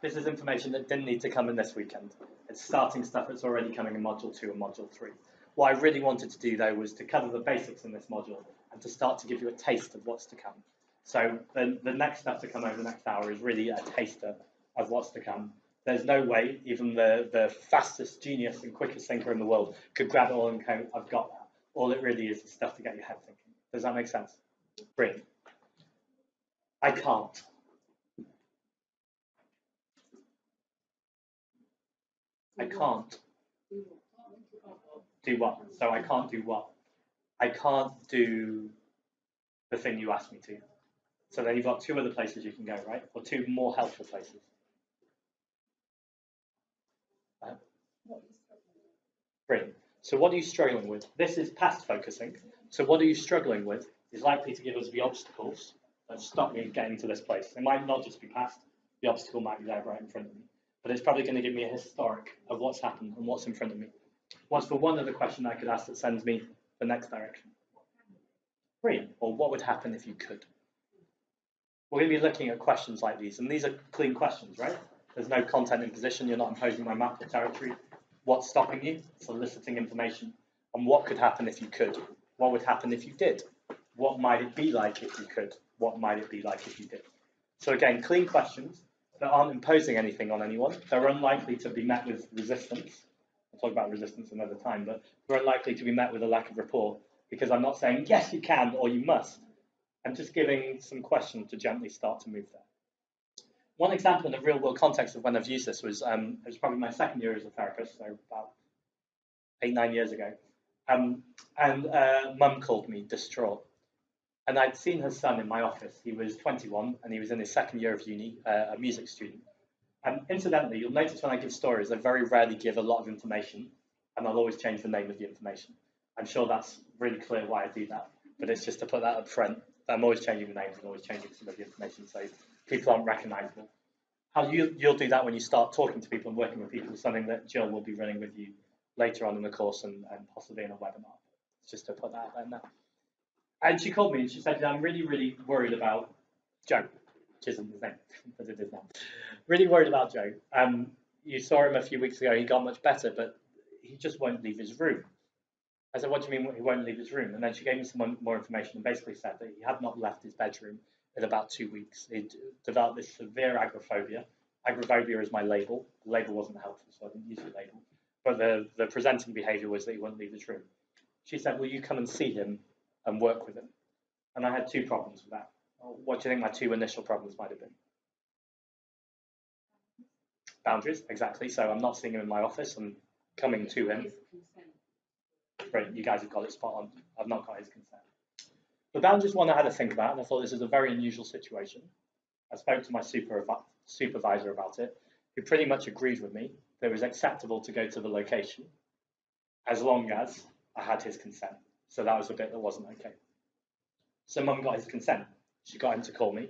This is information that didn't need to come in this weekend. It's starting stuff that's already coming in Module 2 and Module 3. What I really wanted to do, though, was to cover the basics in this module and to start to give you a taste of what's to come. So the next stuff to come over the next hour is really a taster of what's to come. There's no way even the fastest genius and quickest thinker in the world could grab it all and go, I've got that. All it really is stuff to get your head thinking. Does that make sense? Brilliant. I can't. I can't. Do what? So I can't do what? I can't do the thing you asked me to. So then you've got two other places you can go, right? Or two more helpful places. Brilliant. So what are you struggling with? This is past focusing. So what are you struggling with is likely to give us the obstacles that stop me getting to this place. It might not just be past. The obstacle might be there right in front of me. But it's probably going to give me a historic of what's happened and what's in front of me. What's the one other question I could ask that sends me the next direction? Brilliant. Or what would happen if you could? We're going to be looking at questions like these. And these are clean questions, right? There's no content imposition. You're not imposing my map or territory. What's stopping you? Soliciting information. And what could happen if you could? What would happen if you did? What might it be like if you could? What might it be like if you did? So again, clean questions that aren't imposing anything on anyone. They're unlikely to be met with resistance. I'll talk about resistance another time, but they're unlikely to be met with a lack of rapport because I'm not saying, yes, you can or you must. I'm just giving some questions to gently start to move there. One example in the real world context of when I've used this was, it was probably my second year as a therapist, so about 8-9 years ago. And mum called me distraught. And I'd seen her son in my office. He was 21 and he was in his second year of uni, a music student. And incidentally, you'll notice when I give stories, I very rarely give a lot of information, and I'll always change the name of the information. I'm sure that's really clear why I do that, but it's just to put that up front. I'm always changing the names and always changing some of the information so people aren't recognizable. How you'll do that when you start talking to people and working with people, something that Jill will be running with you later on in the course and possibly in a webinar. It's just to put that out there now. And she called me and she said, I'm really, really worried about Joe, which isn't his name, but it is now. Really worried about Joe. You saw him a few weeks ago, he got much better, but he just won't leave his room. I said, what do you mean he won't leave his room? And then she gave me some more information and basically said that he had not left his bedroom in about 2 weeks. He'd developed this severe agoraphobia. Agoraphobia is my label. The label wasn't helpful, so I didn't use the label. But the presenting behavior was that he wouldn't leave his room. She said, will you come and see him and work with him? And I had two problems with that. What do you think my two initial problems might have been? Boundaries, exactly. So I'm not seeing him in my office. I'm coming to him. Great, you guys have got it spot on. I've not got his consent. The boundaries one I had to think about, and I thought this is a very unusual situation. I spoke to my supervisor about it, who pretty much agreed with me that it was acceptable to go to the location as long as I had his consent. So that was the bit that wasn't okay. So mum got his consent. She got him to call me.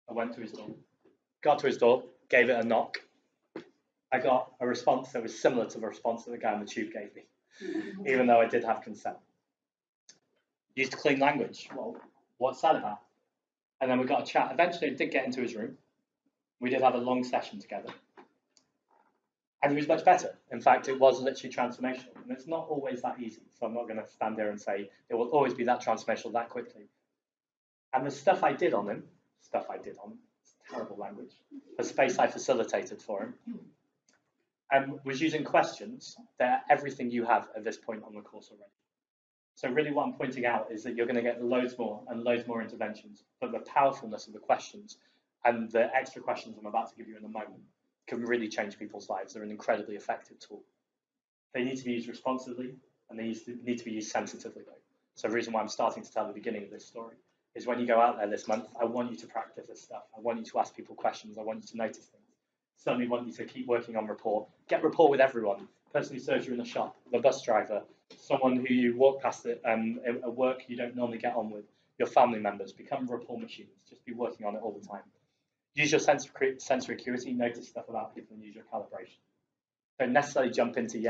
I went to his door, got to his door, gave it a knock. I got a response that was similar to the response that the guy on the tube gave me, even though I did have consent. Used clean language. Well, what's that about? And then we got a chat. Eventually, I did get into his room. We did have a long session together. And he was much better. In fact, it was literally transformational. And it's not always that easy. So I'm not going to stand there and say it will always be that transformational that quickly. And the stuff I did on him, it's terrible language, the space I facilitated for him, was using questions that are everything you have at this point on the course already. So really what I'm pointing out is that you're going to get loads more and loads more interventions, but the powerfulness of the questions and the extra questions I'm about to give you in a moment can really change people's lives. They're an incredibly effective tool. They need to be used responsively and they need to be used sensitively though. So the reason why I'm starting to tell the beginning of this story is when you go out there this month, I want you to practice this stuff. I want you to ask people questions. I want you to notice things. Certainly want you to keep working on rapport. Get rapport with everyone. The person who serves you in the shop, the bus driver, someone who you walk past at work you don't normally get on with, your family members. Become rapport machines. Just be working on it all the time. Use your sensory acuity. Notice stuff about people and use your calibration. Don't necessarily jump into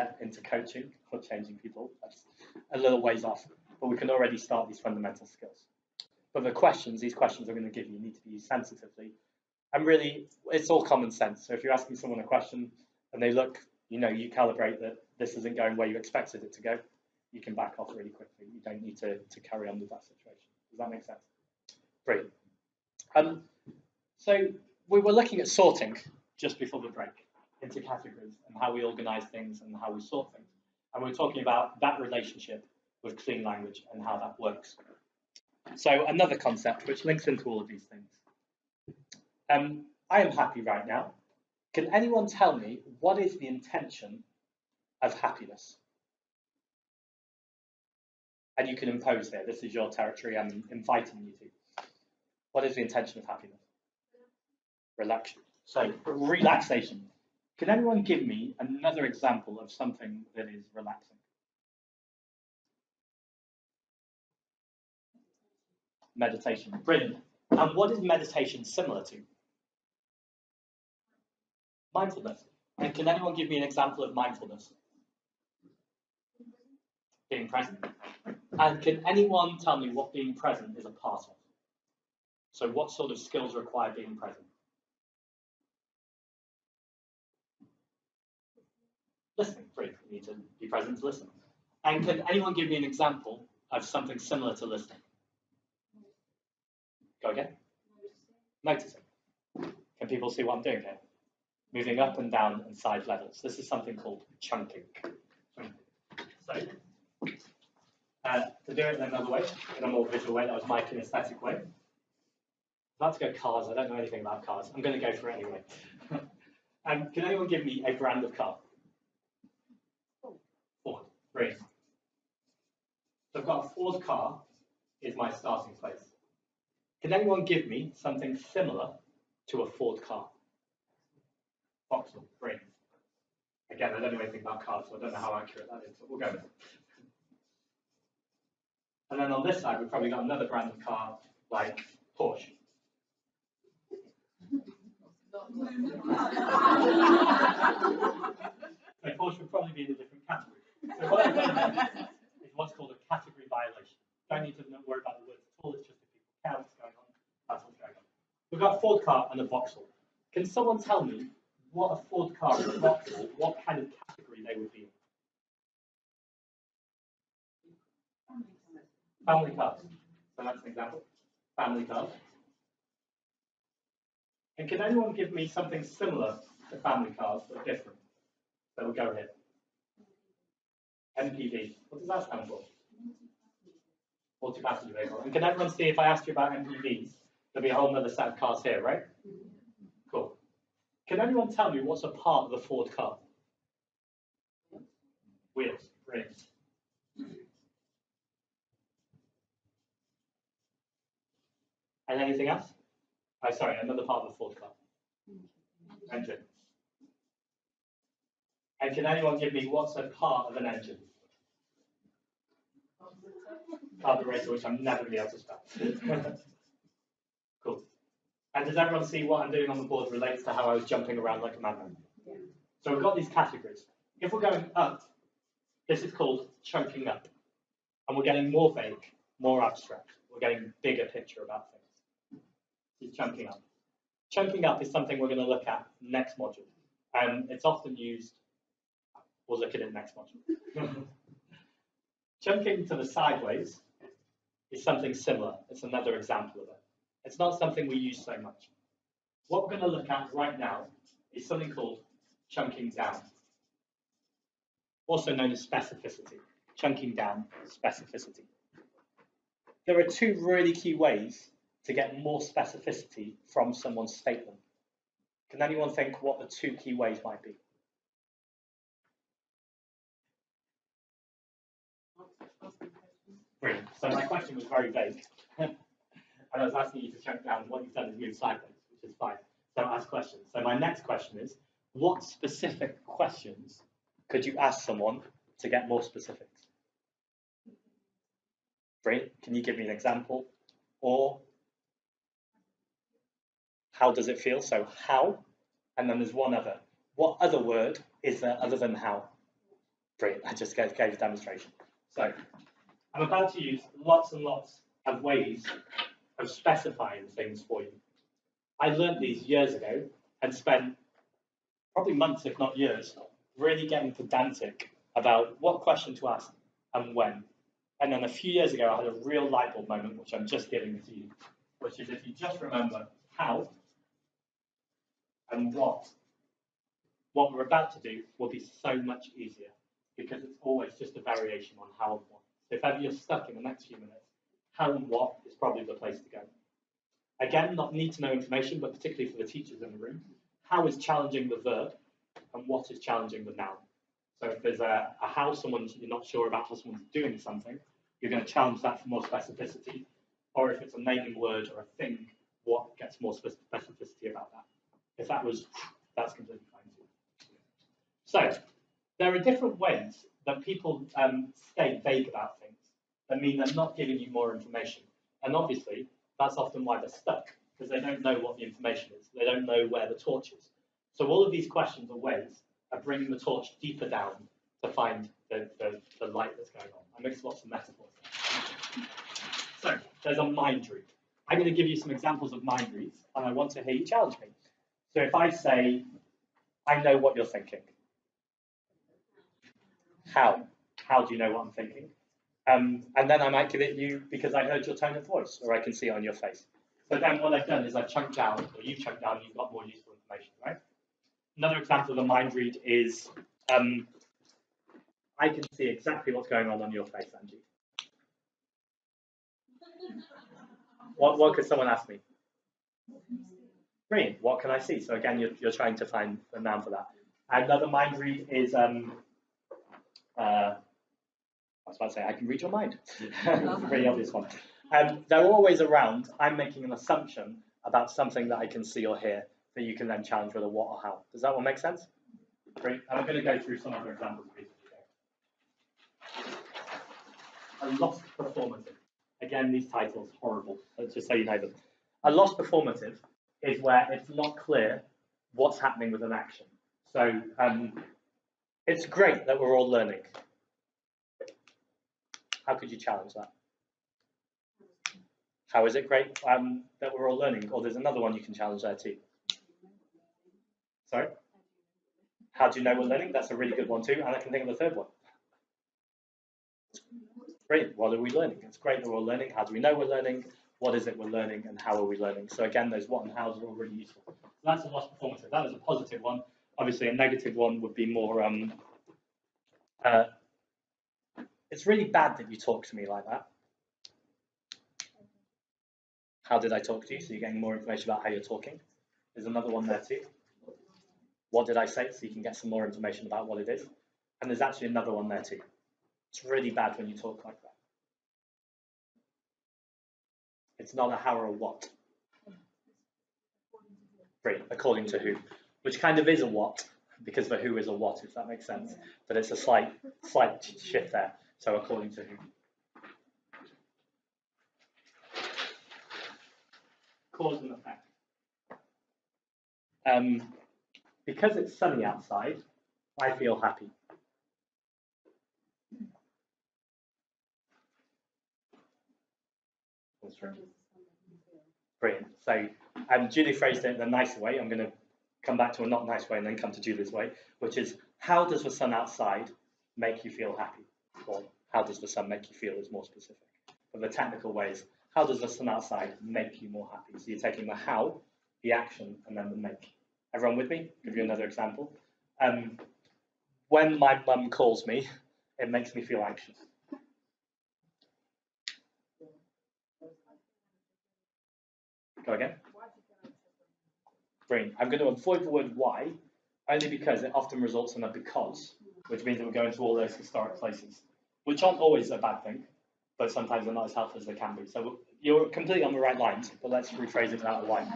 coaching or changing people. That's a little ways off. But we can already start these fundamental skills. But these questions are going to give you need to be used sensitively. And really, it's all common sense. So if you're asking someone a question and they look, you calibrate that this isn't going where you expected it to go, you can back off really quickly. You don't need to carry on with that situation. Does that make sense? Brilliant. So we were looking at sorting just before the break into categories and how we organize things and how we sort things. And we were talking about that relationship with clean language and how that works. So another concept which links into all of these things. I am happy right now. Can anyone tell me what is the intention of happiness? And you can impose here. This is your territory. I'm inviting you to. What is the intention of happiness? Relaxation. So relaxation. Can anyone give me another example of something that is relaxing? Meditation. Brilliant. And what is meditation similar to? Mindfulness. And can anyone give me an example of mindfulness? Being present. And can anyone tell me what being present is a part of? So what sort of skills require being present? Listening. Brilliant. You need to be present to listen. And can anyone give me an example of something similar to listening? Go again. Noticing. Can people see what I'm doing here? Moving up and down and side levels. This is something called chunking. So, to do it in another way, in a more visual way, that was my kinesthetic way. I'd like to go cars. I don't know anything about cars. I'm going to go for it anyway. Can anyone give me a brand of car? Ford. Great. So I've got a Ford car is my starting place. Can anyone give me something similar to a Ford car? Vauxhall. Great. Again, I don't know anything about cars, so I don't know how accurate that is, but we'll go with it. And then on this side, we've probably got another brand of car like Porsche. So Porsche would probably be in a different category. So what I've done is what's called a category violation. Don't need to worry about the words at all, it's just if people care what's going on, that's what's going on. We've got a Ford car and a Vauxhall. Can someone tell me what a Ford car and a Vauxhall, what kind of category they would be in? Family cars. So that's an example. Family cars. And can anyone give me something similar to family cars but different? So we'll go here. MPV. What does that stand for? Multi-passenger vehicle. And can everyone see if I asked you about MPVs, there'll be a whole other set of cars here, right? Cool. Can anyone tell me what's a part of a Ford car? Wheels. Great. And anything else? Oh, sorry, another part of a Ford car. Engine. And can anyone give me what's a part of an engine? Carburetor, which I'm never going to be able to spell. Cool. And does everyone see what I'm doing on the board relates to how I was jumping around like a madman? Yeah. So we've got these categories. If we're going up, this is called chunking up. And we're getting more vague, more abstract. We're getting a bigger picture about things. This is chunking up. Chunking up is something we're going to look at next module. It's often used, we'll look at it next module. Chunking to the sideways is something similar. It's another example of it. It's not something we use so much. What we're going to look at right now is something called chunking down, also known as specificity. Chunking down, specificity. There are two really key ways to get more specificity from someone's statement. Can anyone think what the two key ways might be? Brilliant. So my question was very vague. And I was asking you to chunk down, what you've done is move sideways, which is fine. So ask questions. So my next question is, what specific questions could you ask someone to get more specifics? Brilliant. Can you give me an example? Or how does it feel? So how, and then there's one other. What other word is there other than how? Brilliant. I just gave a demonstration. So I'm about to use lots and lots of ways of specifying things for you. I learned these years ago and spent probably months, if not years, really getting pedantic about what question to ask and when. And then a few years ago, I had a real light bulb moment, which I'm just giving to you, which is if you just remember how and what we're about to do will be so much easier because it's always just a variation on how and what. So if ever you're stuck in the next few minutes, how and what is probably the place to go. Again, not need to know information, but particularly for the teachers in the room, how is challenging the verb and what is challenging the noun. So if there's a how you're not sure about how someone's doing something, you're going to challenge that for more specificity. Or if it's a naming word or a thing, what gets more specificity about that? If that's completely fine too. So there are different ways that people stay vague about things that mean they're not giving you more information. And obviously, that's often why they're stuck, because they don't know what the information is. They don't know where the torch is. So all of these questions are ways of bringing the torch deeper down to find the light that's going on. I mixed lots of metaphors there. So there's a mind read. I'm going to give you some examples of mind reads, and I want to hear you challenge me. So if I say, I know what you're thinking. How? How do you know what I'm thinking? And then I might give it you because I heard your tone of voice, or I can see it on your face. So then what I've done is I've chunked down, or you've chunked down, you've got more useful information, right? Another example of a mind read is, I can see exactly what's going on your face, Angie. What could someone ask me? Green, what can I see? So again, you're trying to find a noun for that. Another mind read is, I was about to say, I can read your mind. It's a pretty obvious one. They're always around. I'm making an assumption about something that I can see or hear that you can then challenge with a what or how. Does that one make sense? Great. And I'm going to go through some other examples. A lost performative. Again, these titles, horrible. Let's just so you know them. A lost performative is where it's not clear what's happening with an action. So it's great that we're all learning. How could you challenge that? How is it great that we're all learning? Or there's another one you can challenge there too. Sorry? How do you know we're learning? That's a really good one too. And I can think of the third one. Great. What are we learning? It's great that we're all learning. How do we know we're learning? What is it we're learning? And how are we learning? So again, those what and hows are all really useful. So that's a lost performative. That is a positive one. Obviously, a negative one would be more, it's really bad that you talk to me like that. How did I talk to you? So you're getting more information about how you're talking. There's another one there too. What did I say? So you can get some more information about what it is. And there's actually another one there too. It's really bad when you talk like that. It's not a how or a what. Great, according to who. Which kind of is a what, because the who is a what, if that makes sense. But it's a slight shift there. So according to who. Cause and effect. Because it's sunny outside, I feel happy. Brilliant. So Julie phrased it in a nicer way. I'm going to come back to a not nice way and then come to Julie's way, which is, how does the sun outside make you feel happy? Or how does the sun make you feel is more specific. But the technical ways, how does the sun outside make you more happy? So you're taking the how, the action, and then the make. Everyone with me? I'll give you another example. When my mum calls me, it makes me feel anxious. Go again. Brilliant. I'm going to avoid the word why, only because it often results in a because, which means that we're going to all those historic places, which aren't always a bad thing, but sometimes they're not as helpful as they can be. So you're completely on the right lines, but let's rephrase it without a why.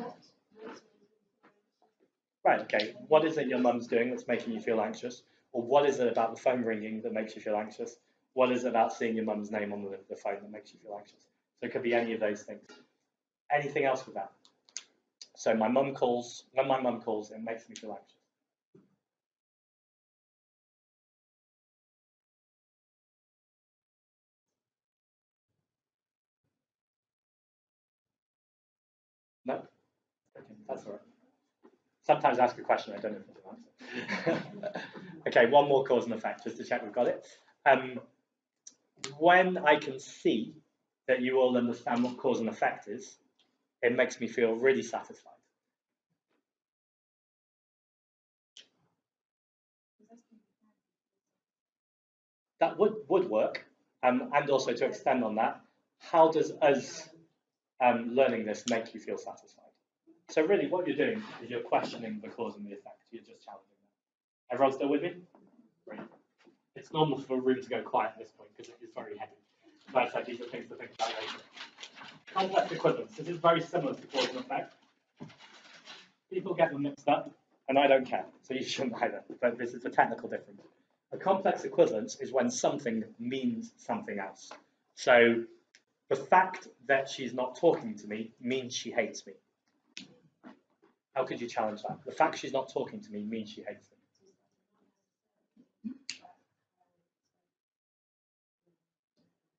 Right, okay. What is it your mum's doing that's making you feel anxious? Or what is it about the phone ringing that makes you feel anxious? What is it about seeing your mum's name on the phone that makes you feel anxious? So it could be any of those things. Anything else with that? So my mum calls, when my mum calls, it makes me feel anxious. No? Okay. That's all right. Sometimes I ask a question, I don't know if it's an answer. Okay, one more cause and effect, just to check we've got it. When I can see that you all understand what cause and effect is, it makes me feel really satisfied. That would work. And also to extend on that, how does us learning this make you feel satisfied? So really what you're doing is you're questioning the cause and the effect. You're just challenging that. Everyone still with me? Great. It's normal for a room to go quiet at this point because it is very heavy. Like I said, these are things to think about later. Complex equivalence. This is very similar to cause and effect. People get them mixed up, and I don't care, so you shouldn't either. But this is a technical difference. A complex equivalence is when something means something else. So the fact that she's not talking to me means she hates me. How could you challenge that? The fact she's not talking to me means she hates me.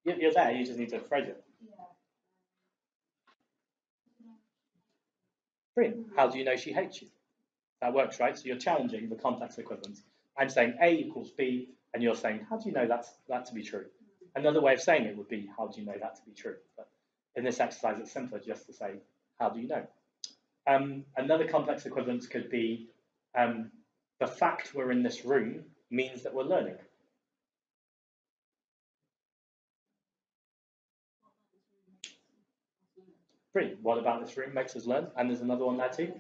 You're there, you just need to phrase it. Brilliant. How do you know she hates you? That works, right? So you're challenging the complex equivalence. I'm saying A equals B, and you're saying, how do you know that to be true? Another way of saying it would be, how do you know that to be true? But in this exercise, it's simpler just to say, how do you know? Another complex equivalence could be, the fact we're in this room means that we're learning. Brilliant. What about this room makes us learn? And there's another one there too.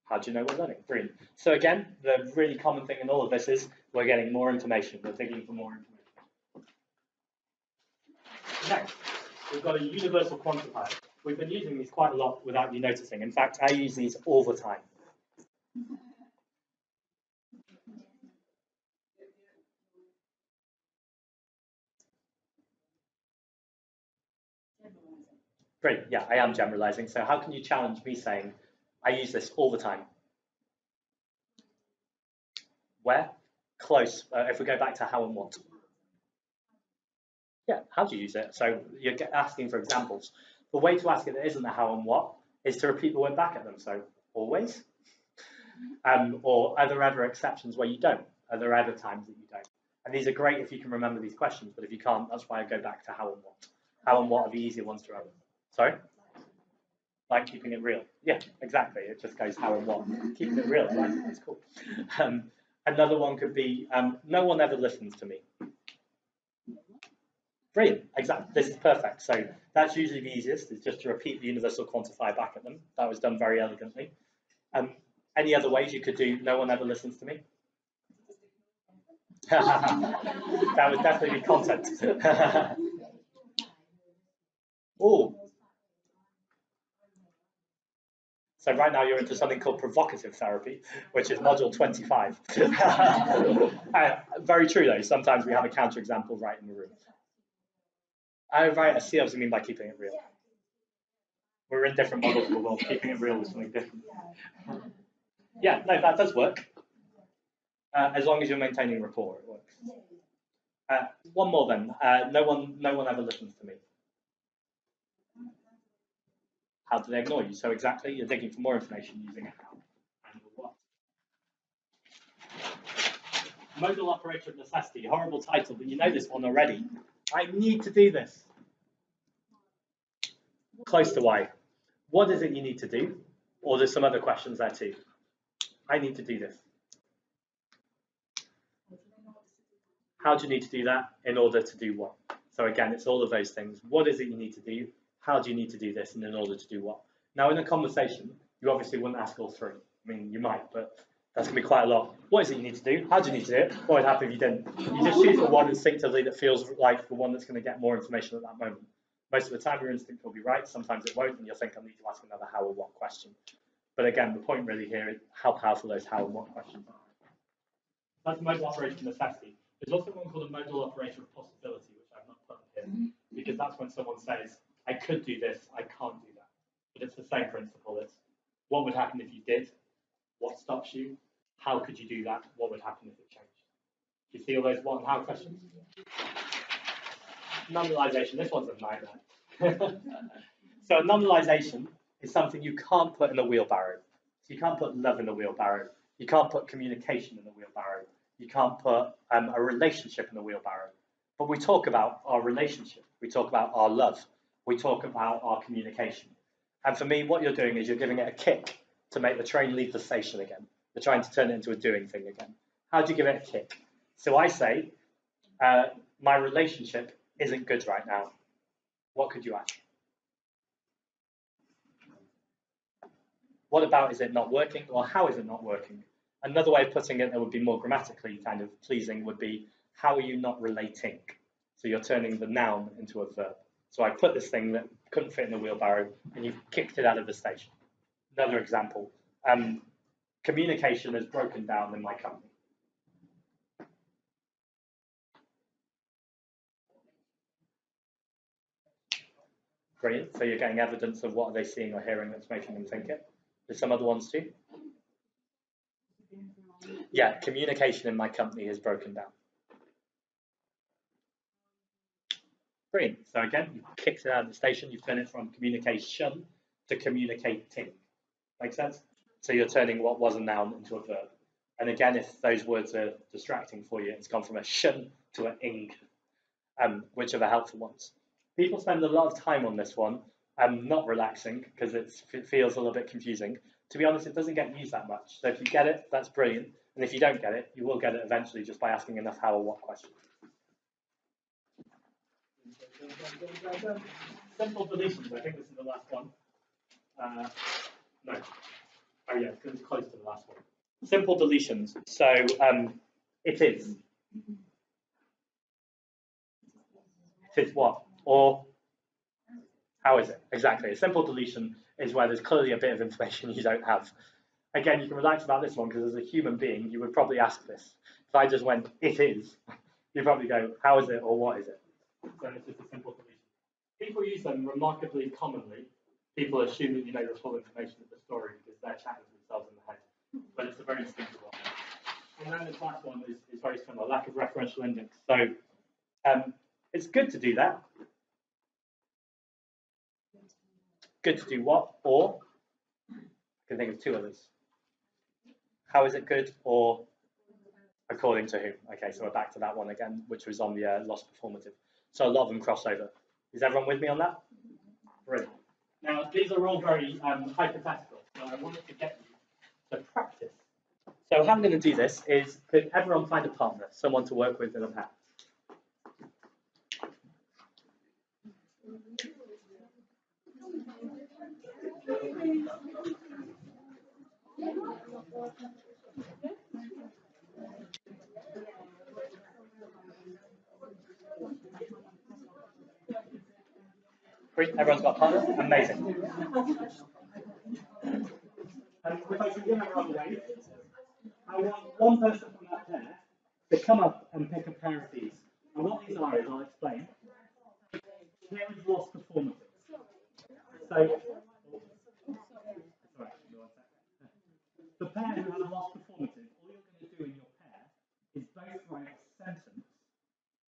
How do you know we're learning? Brilliant. So again, the really common thing in all of this is we're getting more information. We're digging for more information. Next, we've got a universal quantifier. We've been using these quite a lot without you noticing. In fact, I use these all the time. Great, yeah, I am generalizing. So how can you challenge me saying, I use this all the time? Where? Close. If we go back to how and what. Yeah, how do you use it? So you're asking for examples. The way to ask it that isn't the how and what is to repeat the word back at them. So always. Or are there ever exceptions where you don't? Are there ever times that you don't? And these are great if you can remember these questions, but if you can't, that's why I go back to how and what. How and what are the easier ones to remember. Sorry? Like keeping it real. Yeah, exactly. It just goes how and what. Keeping it real, I like it, that's cool. Another one could be, no one ever listens to me. Brilliant, exactly. This is perfect. So that's usually the easiest, is just to repeat the universal quantifier back at them. That was done very elegantly. Any other ways you could do, no one ever listens to me? That would definitely be content. Oh. So right now you're into something called provocative therapy, which is module 25. Very true though, sometimes we have a counterexample right in the room. Oh, right, I see what you mean by keeping it real. We're in different models of the world, keeping it real is something different. Yeah, no, that does work. As long as you're maintaining rapport, it works. One more then, no one ever listens to me. How do they ignore you? So exactly, you're digging for more information using a how and a what. Modal operator of necessity, horrible title, but you know this one already. I need to do this. Close to why. What is it you need to do? Or there's some other questions there too. I need to do this. How do you need to do that in order to do what? So again, it's all of those things. What is it you need to do? How do you need to do this and in order to do what? Now in a conversation, you obviously wouldn't ask all three. I mean, you might, but that's going to be quite a lot. What is it you need to do? How do you need to do it? What would happen if you didn't? You just choose the one instinctively that feels like the one that's going to get more information at that moment. Most of the time, your instinct will be right. Sometimes it won't, and you'll think, I need to ask another how or what question. But again, the point really here is how powerful those how and what questions are. That's a modal operator of necessity. There's also one called a modal operator of possibility, which I've not put up here, because that's when someone says, I could do this, I can't do that. But it's the same principle. It's what would happen if you did? What stops you? How could you do that? What would happen if it changed? Do you see all those what and how questions? Nominalization, this one's a nightmare. So a nominalization is something you can't put in a wheelbarrow. So you can't put love in a wheelbarrow. You can't put communication in a wheelbarrow. You can't put a relationship in a wheelbarrow. But we talk about our relationship. We talk about our love. We talk about our communication. And for me, what you're doing is you're giving it a kick to make the train leave the station again. You're trying to turn it into a doing thing again. How do you give it a kick? So I say, my relationship isn't good right now. What could you add? What about is it not working, or how is it not working? Another way of putting it that would be more grammatically kind of pleasing would be, how are you not relating? So you're turning the noun into a verb. So I put this thing that couldn't fit in the wheelbarrow, and you've kicked it out of the station. Another example, communication has broken down in my company. Brilliant. So you're getting evidence of what are they seeing or hearing that's making them think it. There's some other ones too. Yeah, communication in my company has broken down. Brilliant. So again, you kicked it out of the station. You've turned it from communication to communicating. Make sense? So you're turning what was a noun into a verb. And again, if those words are distracting for you, it's gone from a shun to an ing, which are the helpful ones. People spend a lot of time on this one, not relaxing, because it feels a little bit confusing. To be honest, it doesn't get used that much. So if you get it, that's brilliant. And if you don't get it, you will get it eventually just by asking enough how or what questions. Simple deletions. I think this is the last one. No. Oh yeah, because it's close to the last one. Simple deletions. So it is. It is what? Or how is it? Exactly. A simple deletion is where there's clearly a bit of information you don't have. Again, you can relax about this one because as a human being, you would probably ask this. If I just went, it is, you'd probably go, how is it or what is it? So it's just a simple deletion. People use them remarkably commonly. People assume that you know the full information of the story because they're chatting to themselves in the head. But it's a very instinctive one. And then the last one is very similar, lack of referential index. So it's good to do that. Good to do what? Or, I can think of two others. How is it good or according to whom? Okay, so we're back to that one again, which was on the lost performative. So a lot of them cross over. Is everyone with me on that? Brilliant. Now, these are all very hypothetical, so I wanted to get you to practice. So how I'm going to do this is, could everyone find a partner, someone to work with in a pair? Great, everyone's got a partner? Amazing. If I can give everyone a wave, I want one person from that pair to come up and pick a pair of these. And what these are is, I'll explain. Here is lost performative. So, the pair who have lost performative, all you're going to do in your pair is both write a sentence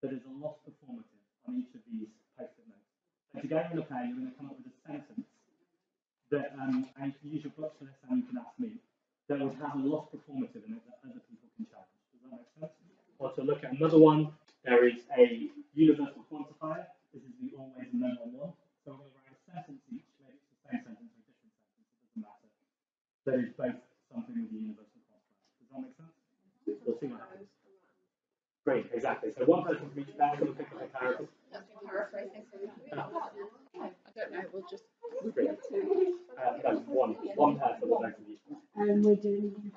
that is a lost performative on each of these post-it notes. So together in a pair, you're going to come up with a sentence that, and you can use your books for this, and you can ask me, that would have a lost performative in it that other people can challenge. Does that make sense? Or to look at another one, there is a universal quantifier. This is the always and never one. So we're going to write a sentence each, maybe it's the same sentence or a different sentence, it doesn't matter. That is both something with the universal quantifier. Does that make sense? We'll see what happens. Great, exactly. So one person from each pair will pick up a paragraph. Paraphrasing. I don't know. We'll just. No, one pair for the both of you. And we're doing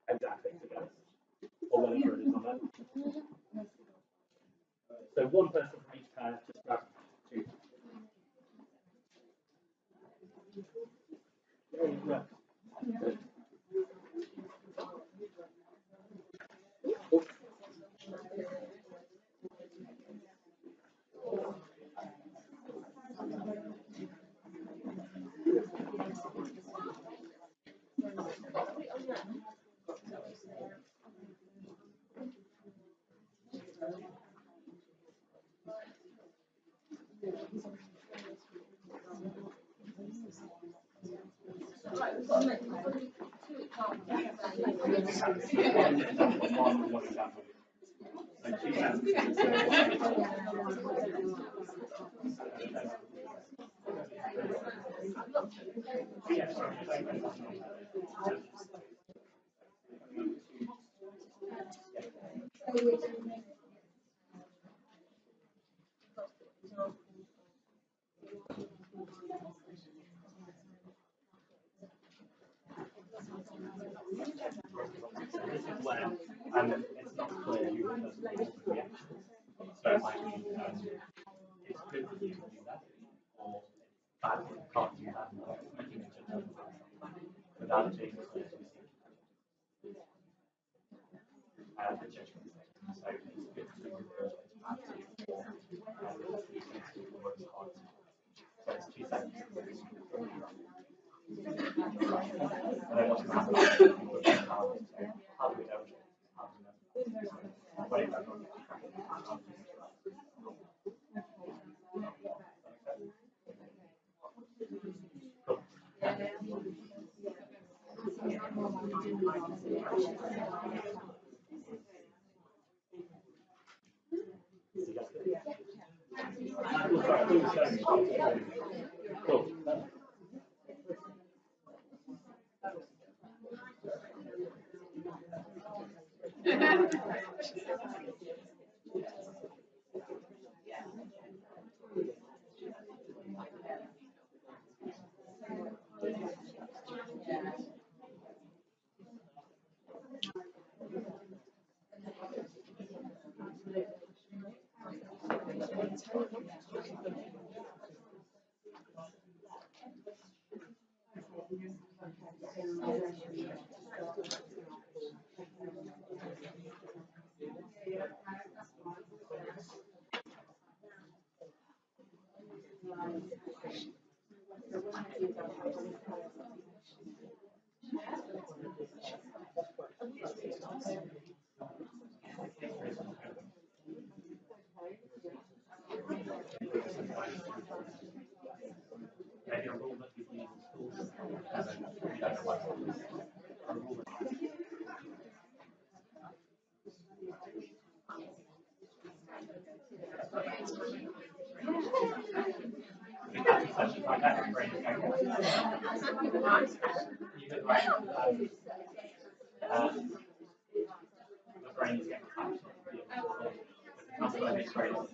Exactly, together. Or whatever it is on that. So one person from each pair, just grab two. Yeah. One example. So 2 cents. Yeah, sorry. So this is where, it's not clear who the person is for the reaction. So it might mean it's good that you can do that, or bad that you can't do that, making a judgment without it being clear to see. The judgment. So it's good to do it's bad to do, or it works hard. So it's 2 seconds. And then what's going to happen? How do we know? How do we know? Wait, cool. Maybe a rule that people use in schools, and then we don't know what it is. A rule that essentially like that, your brain is going, you could write, the brain is getting captured, not going to be straight on.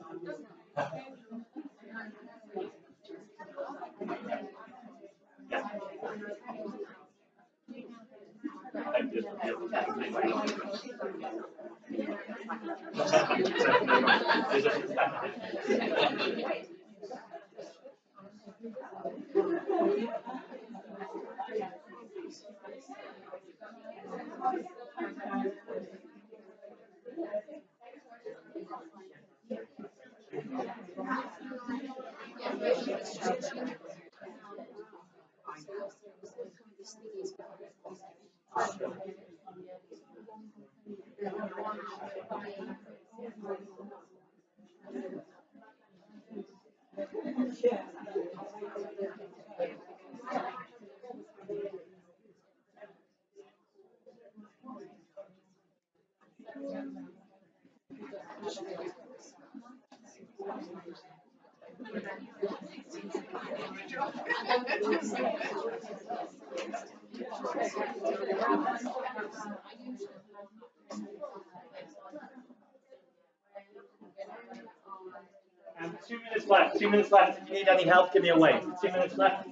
And 2 minutes left. 2 minutes left. If you need any help, give me a wave. 2 minutes left.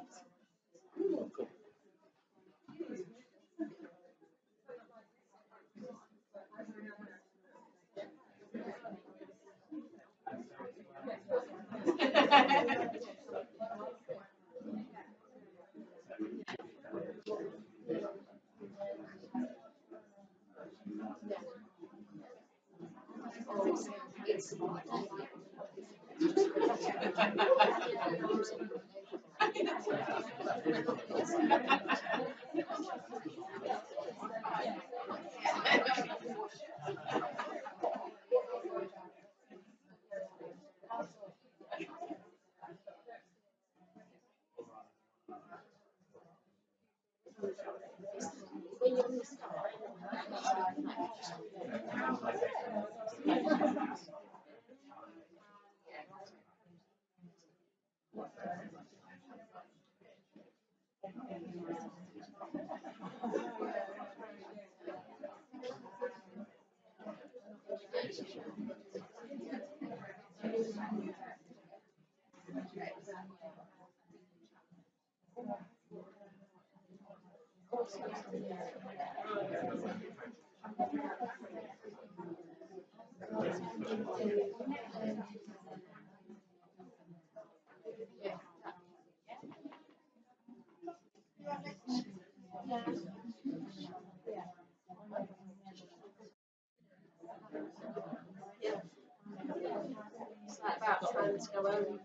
Cool. It's like about trying to go over.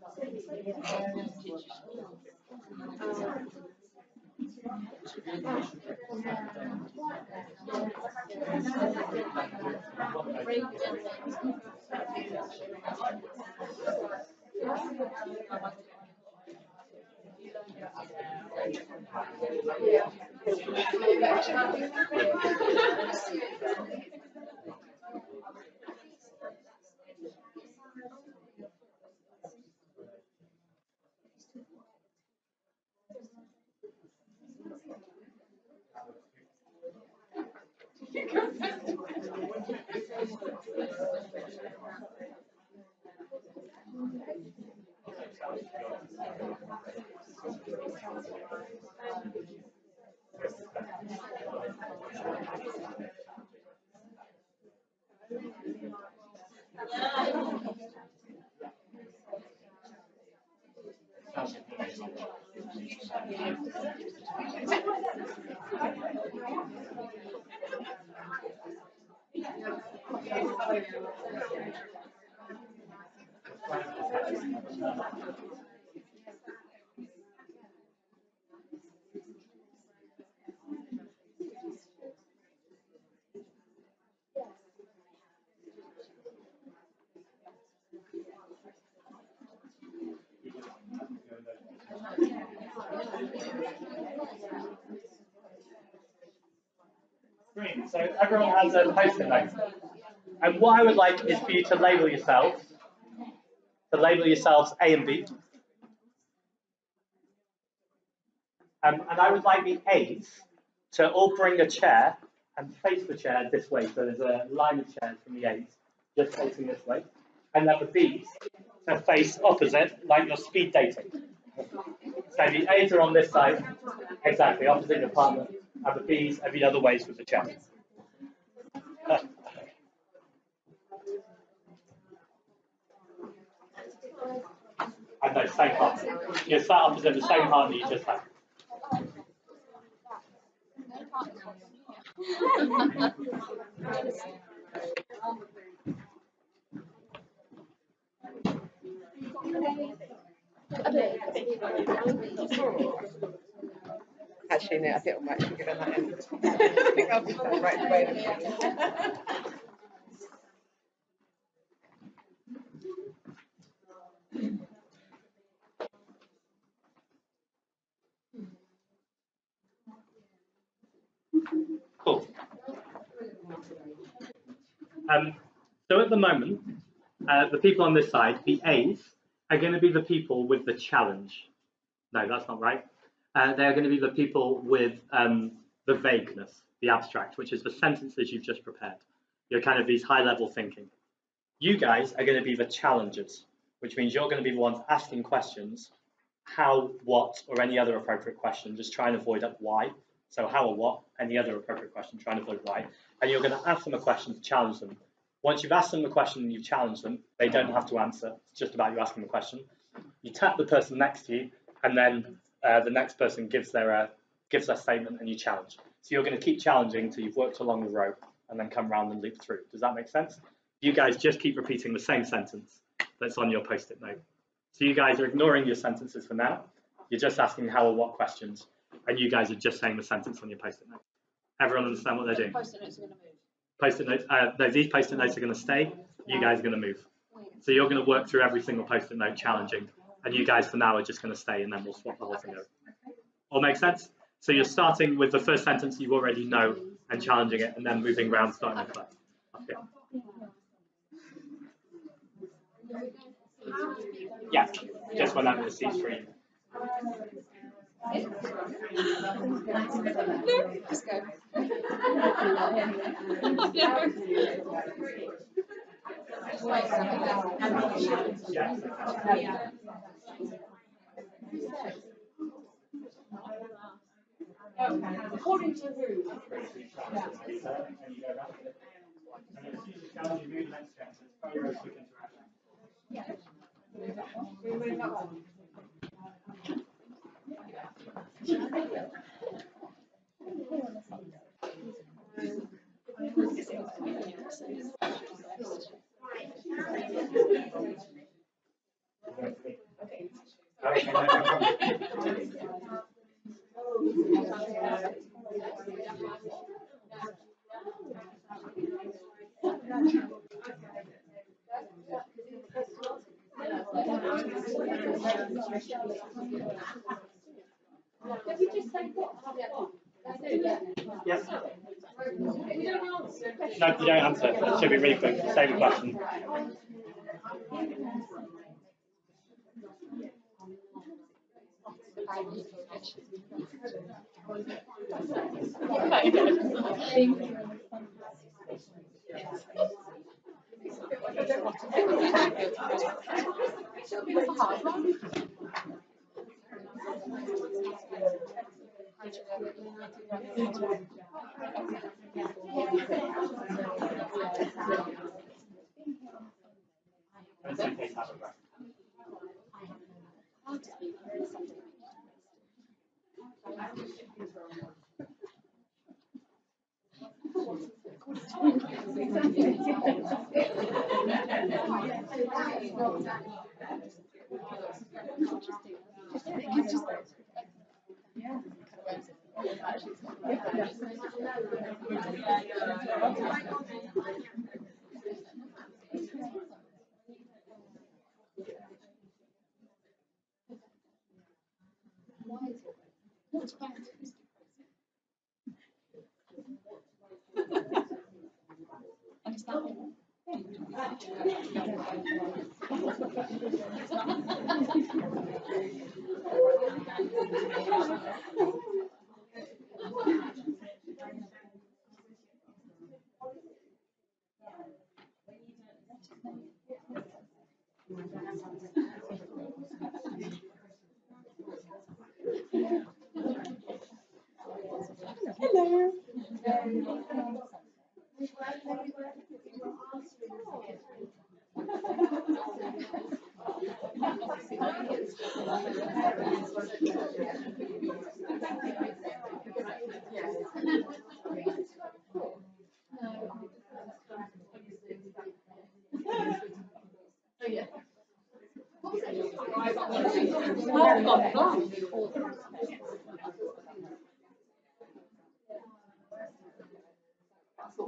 Great. So everyone has a post-it note. And what I would like is for you to label yourselves. A and B. And I would like the A's to all bring a chair and face the chair this way. So there's a line of chairs from the A's just facing this way. And then the B's to face opposite, like you're speed dating. So the A's are on this side, exactly, opposite your partner, and the B's are the other ways with the chair. And no, same partner. You're sat opposite the same partner you just had. Actually, no, I think I might actually give it that end. I think I'll be right away. Cool. So at the moment, the people on this side, the A's, are going to be the people with the challenge. No, that's not right. They're going to be the people with the vagueness, the abstract, which is the sentences you've just prepared. You're kind of these high-level thinking. You guys are going to be the challengers, which means you're going to be the ones asking questions, how, what, or any other appropriate question, just try and avoid why. So how or what, any other appropriate question, try and avoid why. And you're going to ask them a question to challenge them. Once you've asked them the question and you've challenged them, they don't have to answer. It's just about you asking the question. You tap the person next to you, and then the next person gives their statement, and you challenge. So you're going to keep challenging until you've worked along the row, and then come round and loop through. Does that make sense? You guys just keep repeating the same sentence that's on your post-it note. So you guys are ignoring your sentences for now. You're just asking how or what questions, and you guys are just saying the sentence on your post-it note. Everyone understand what they're doing? Post-it notes are going to move. Post-it notes, these post-it notes are going to stay. You guys are going to move. So you're going to work through every single post-it note challenging, and you guys for now are just going to stay, and then we'll swap the whole thing over. All make sense? So you're starting with the first sentence you already know and challenging it, and then moving around, starting with that. Okay. Yeah, just whenever the seat's free. Just go. According to who? Yes. No, you don't answer. It should be really quick. Same question.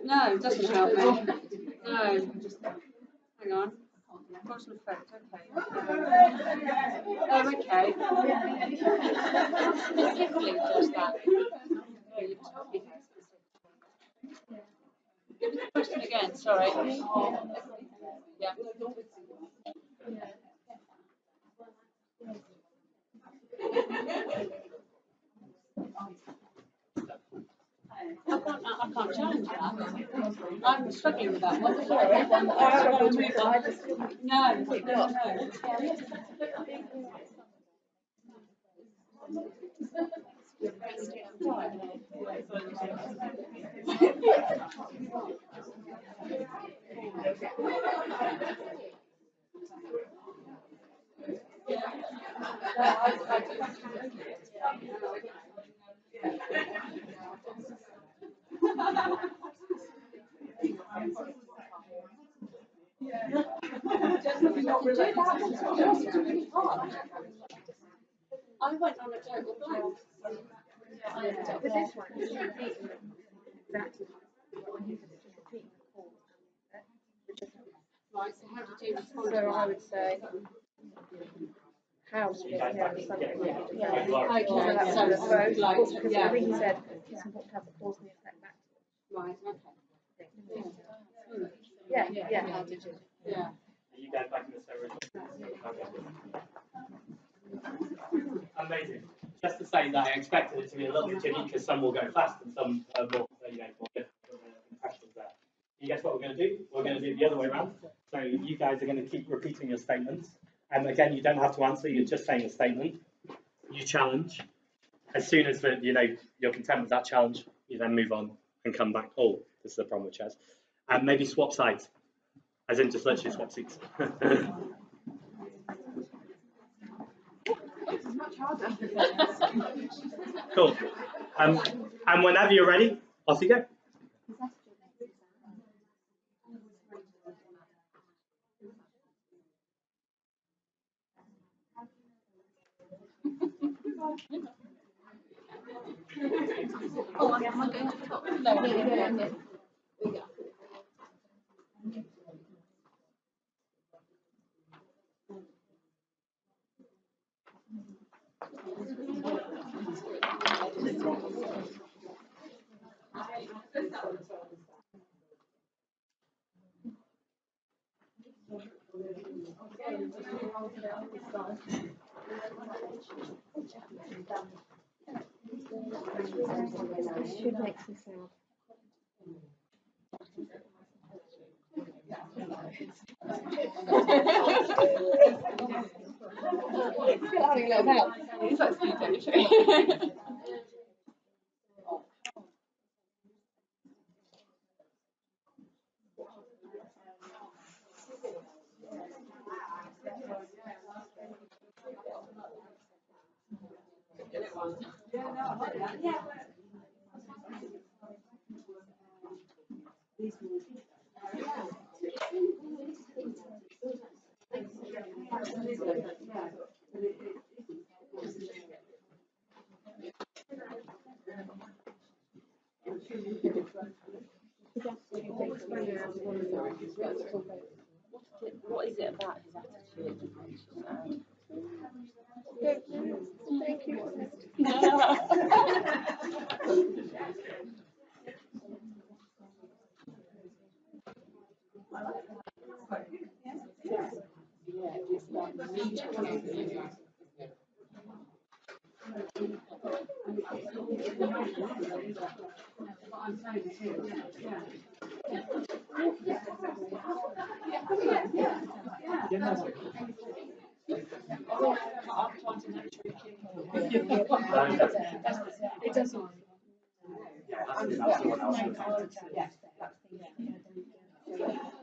No, it doesn't help me. No. Hang on. Cause and effect, okay. Oh, okay. Specifically does that. Oh, you told me that. Give me the question again, sorry. Yeah. I can't challenge that. I'm struggling with that one. Sorry. I went on a total blank. With this one, it's repeating exactly what you just repeating the call. Right, so how did you respond to So I that? would say, house. You guys back in Something. again. Yeah. Don't worry. Okay, So that's so sort of like, because I think he said it's important to have the cause and the effect back. right, okay. Yeah, Yeah. yeah. Yeah. Are you guys back in the server? Okay. Amazing. Just to say that I expected it to be a little bit tricky because some will go fast and some more, more difficult impressions there. You guess what we're going to do? We're going to do it the other way around. So you guys are going to keep repeating your statements. And again, you don't have to answer. You're just saying a statement. You challenge. As soon as you're content with that challenge, you then move on and come back. Oh, this is the problem with chairs. And maybe swap sides, as in just literally swap seats. Cool. And whenever you're ready, off you go. Oh, am I going to talk? No, no. Should make some sound. It's having a little help. It's like speed poetry. What is it about his attitude that makes you sad? Thank you. It doesn't.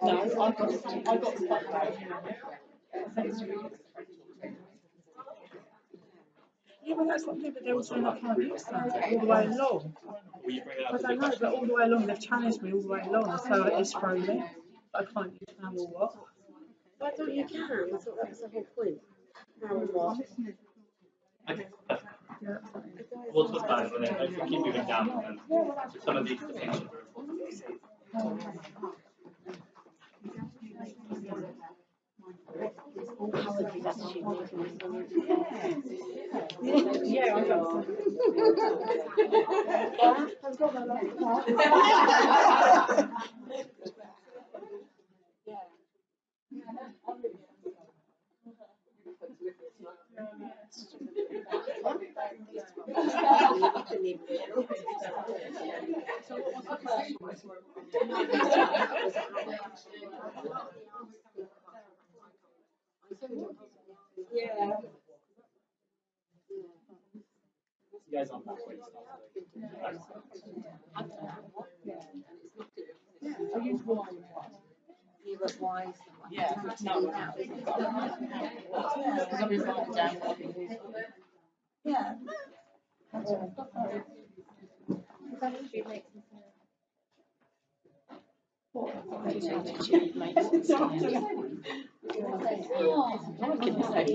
No, I got stuck. Yeah, well, that's what people, they were saying I can't use that all the way along. Will you bring it I up? don't know, but all the way along, they've challenged me all the way along, so it is frozen. But I can't use how or what. Why don't you can? I thought that was the whole point. How and what? Okay. Yeah. We'll talk about it, but if you keep moving down, then some of these distinctions are important. How would his attitude make him? Yeah, I got some. Yeah, I've got my last part. Yeah. You guys aren't that way started. I use wine. He was wise. Yeah, no. Because I've been writing down what I've been using. Yeah. His attitude makes him sad. Oh, for goodness sake.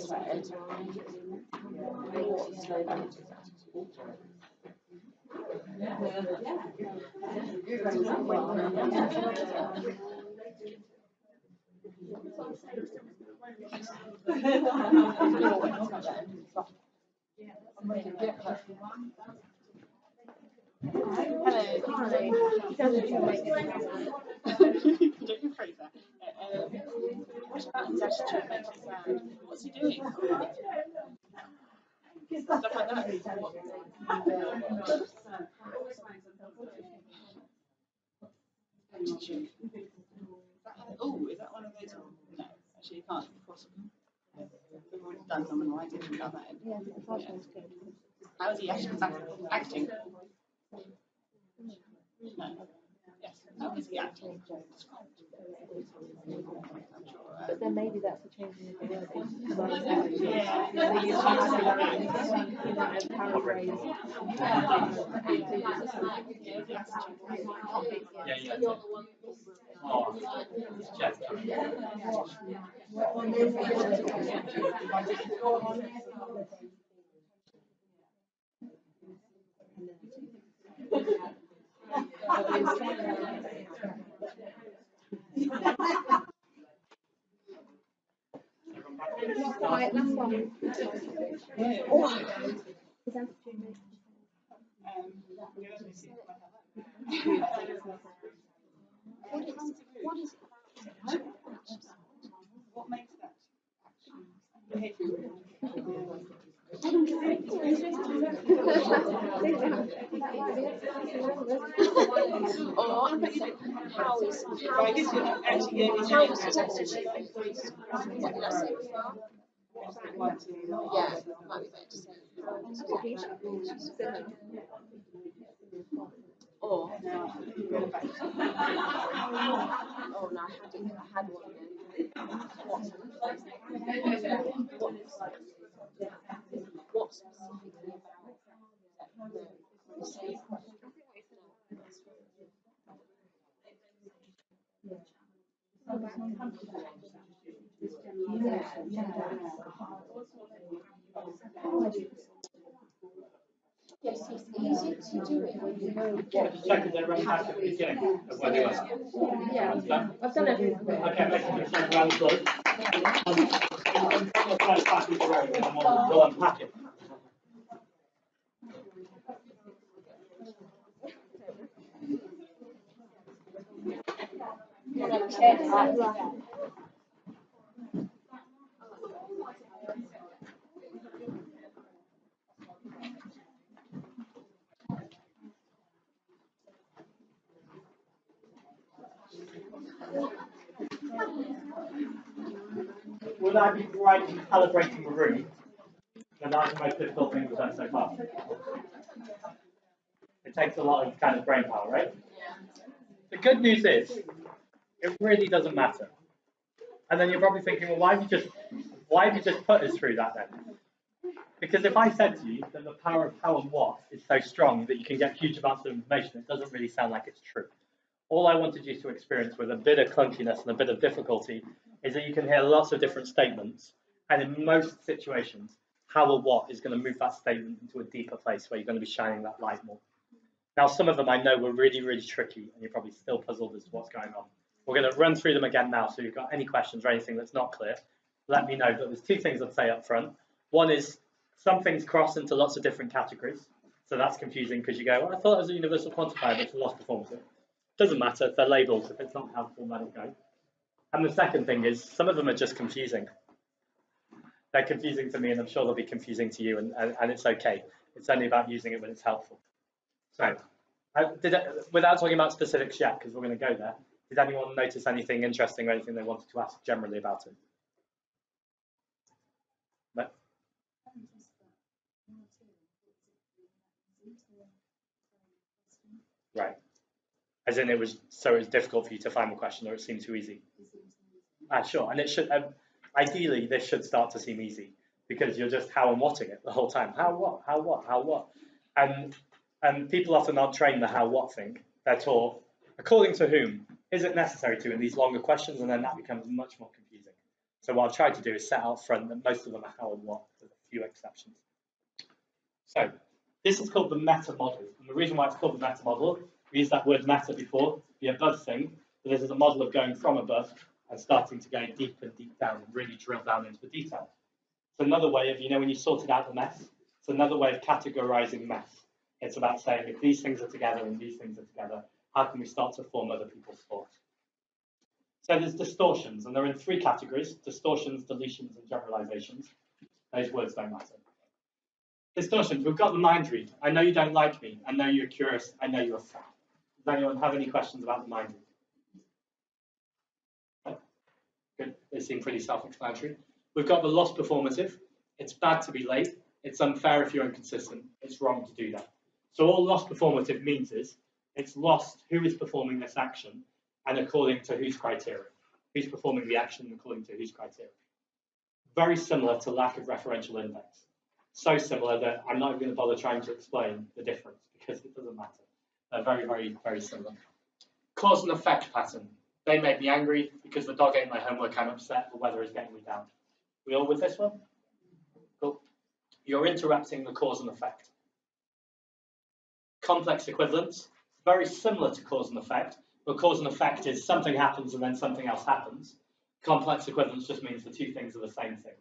said. What about his attitude makes me sad? What's he doing? Stuff like that. Attitude. Oh, is that one of those? No, actually, you can't possibly. We've already done nominal. I didn't know that. Yeah, the first one's good. How is he acting? Acting? No. Yes. How is he acting? But then maybe that's a change in the wording. Yeah. They use vocabulary, paraphrase. Yeah. Oh, Jeff. Right, last one. Oh, is that What is it? What makes that or how is what did I say before? Yeah, might be better to say or oh no, I had one then. What specifically about the same? Yes, it's easier to do it when you know what. Just check if they're running back at the beginning of where they were. Yeah, I've done everything. Okay, let's just send round the close. I'm trying to find back into the road and we'll unpack it. Would I be right in calibrating the room? And that's the most difficult thing we've done so far. It takes a lot of kind of brain power, right? The good news is, it really doesn't matter. And then you're probably thinking, well, why have you just put us through that then? Because if I said to you that the power of how and what is so strong that you can get huge amounts of information, it doesn't really sound like it's true. All I wanted you to experience with a bit of clunkiness and a bit of difficulty is that you can hear lots of different statements, and in most situations, how or what is going to move that statement into a deeper place where you're going to be shining that light more. Now, some of them I know were really, really tricky, and you're probably still puzzled as to what's going on. We're going to run through them again now, so if you've got any questions or anything that's not clear, let me know. But there's two things I'd say up front. One is some things cross into lots of different categories, so that's confusing because you go, well, I thought it was a universal quantifier, but it's a loss performance. Doesn't matter if they're labelled. If it's not helpful, let it go. And the second thing is some of them are just confusing. They're confusing to me, and I'm sure they'll be confusing to you, and it's okay. It's only about using it when it's helpful. So, without talking about specifics yet, because we're going to go there, did anyone notice anything interesting or anything they wanted to ask generally about it? No? Right. As in it was difficult for you to find the question, or it seemed too easy? Sure. And it should, ideally, this should start to seem easy because you're just how and whatting it the whole time. How, what, how, what, how, what. And people often aren't trained the how, what thing. They're taught, according to whom, is it necessary to in these longer questions, and then that becomes much more confusing. So what I've tried to do is set out front that most of them are how and what, with a few exceptions. So this is called the meta model. And the reason why it's called the meta model, we used that word meta before, the above thing, but this is a model of going from above and starting to go deep and deep down and really drill down into the detail. It's another way of, when you sorted out the mess, it's another way of categorizing mess. It's about saying if these things are together and these things are together, how can we start to form other people's thoughts? So there's distortions, and they're in 3 categories: distortions, deletions, and generalizations. Those words don't matter. Distortions, we've got the mind read. I know you don't like me. I know you're curious. I know you're sad. Does anyone have any questions about the mind read? Good. They seem pretty self-explanatory. We've got the lost performative. It's bad to be late. It's unfair if you're inconsistent. It's wrong to do that. So all lost performative means is it's lost who is performing this action and according to whose criteria. Who's performing the action according to whose criteria. Very similar to lack of referential index. So similar that I'm not even going to bother trying to explain the difference because it doesn't matter. They're very, very, very similar. Cause and effect pattern. They make me angry because the dog ate my homework. I'm upset. The weather is getting me down. We all with this one? Cool. You're interrupting the cause and effect. Complex equivalence. Very similar to cause and effect, but cause and effect is something happens and then something else happens. Complex equivalence just means the 2 things are the same thing.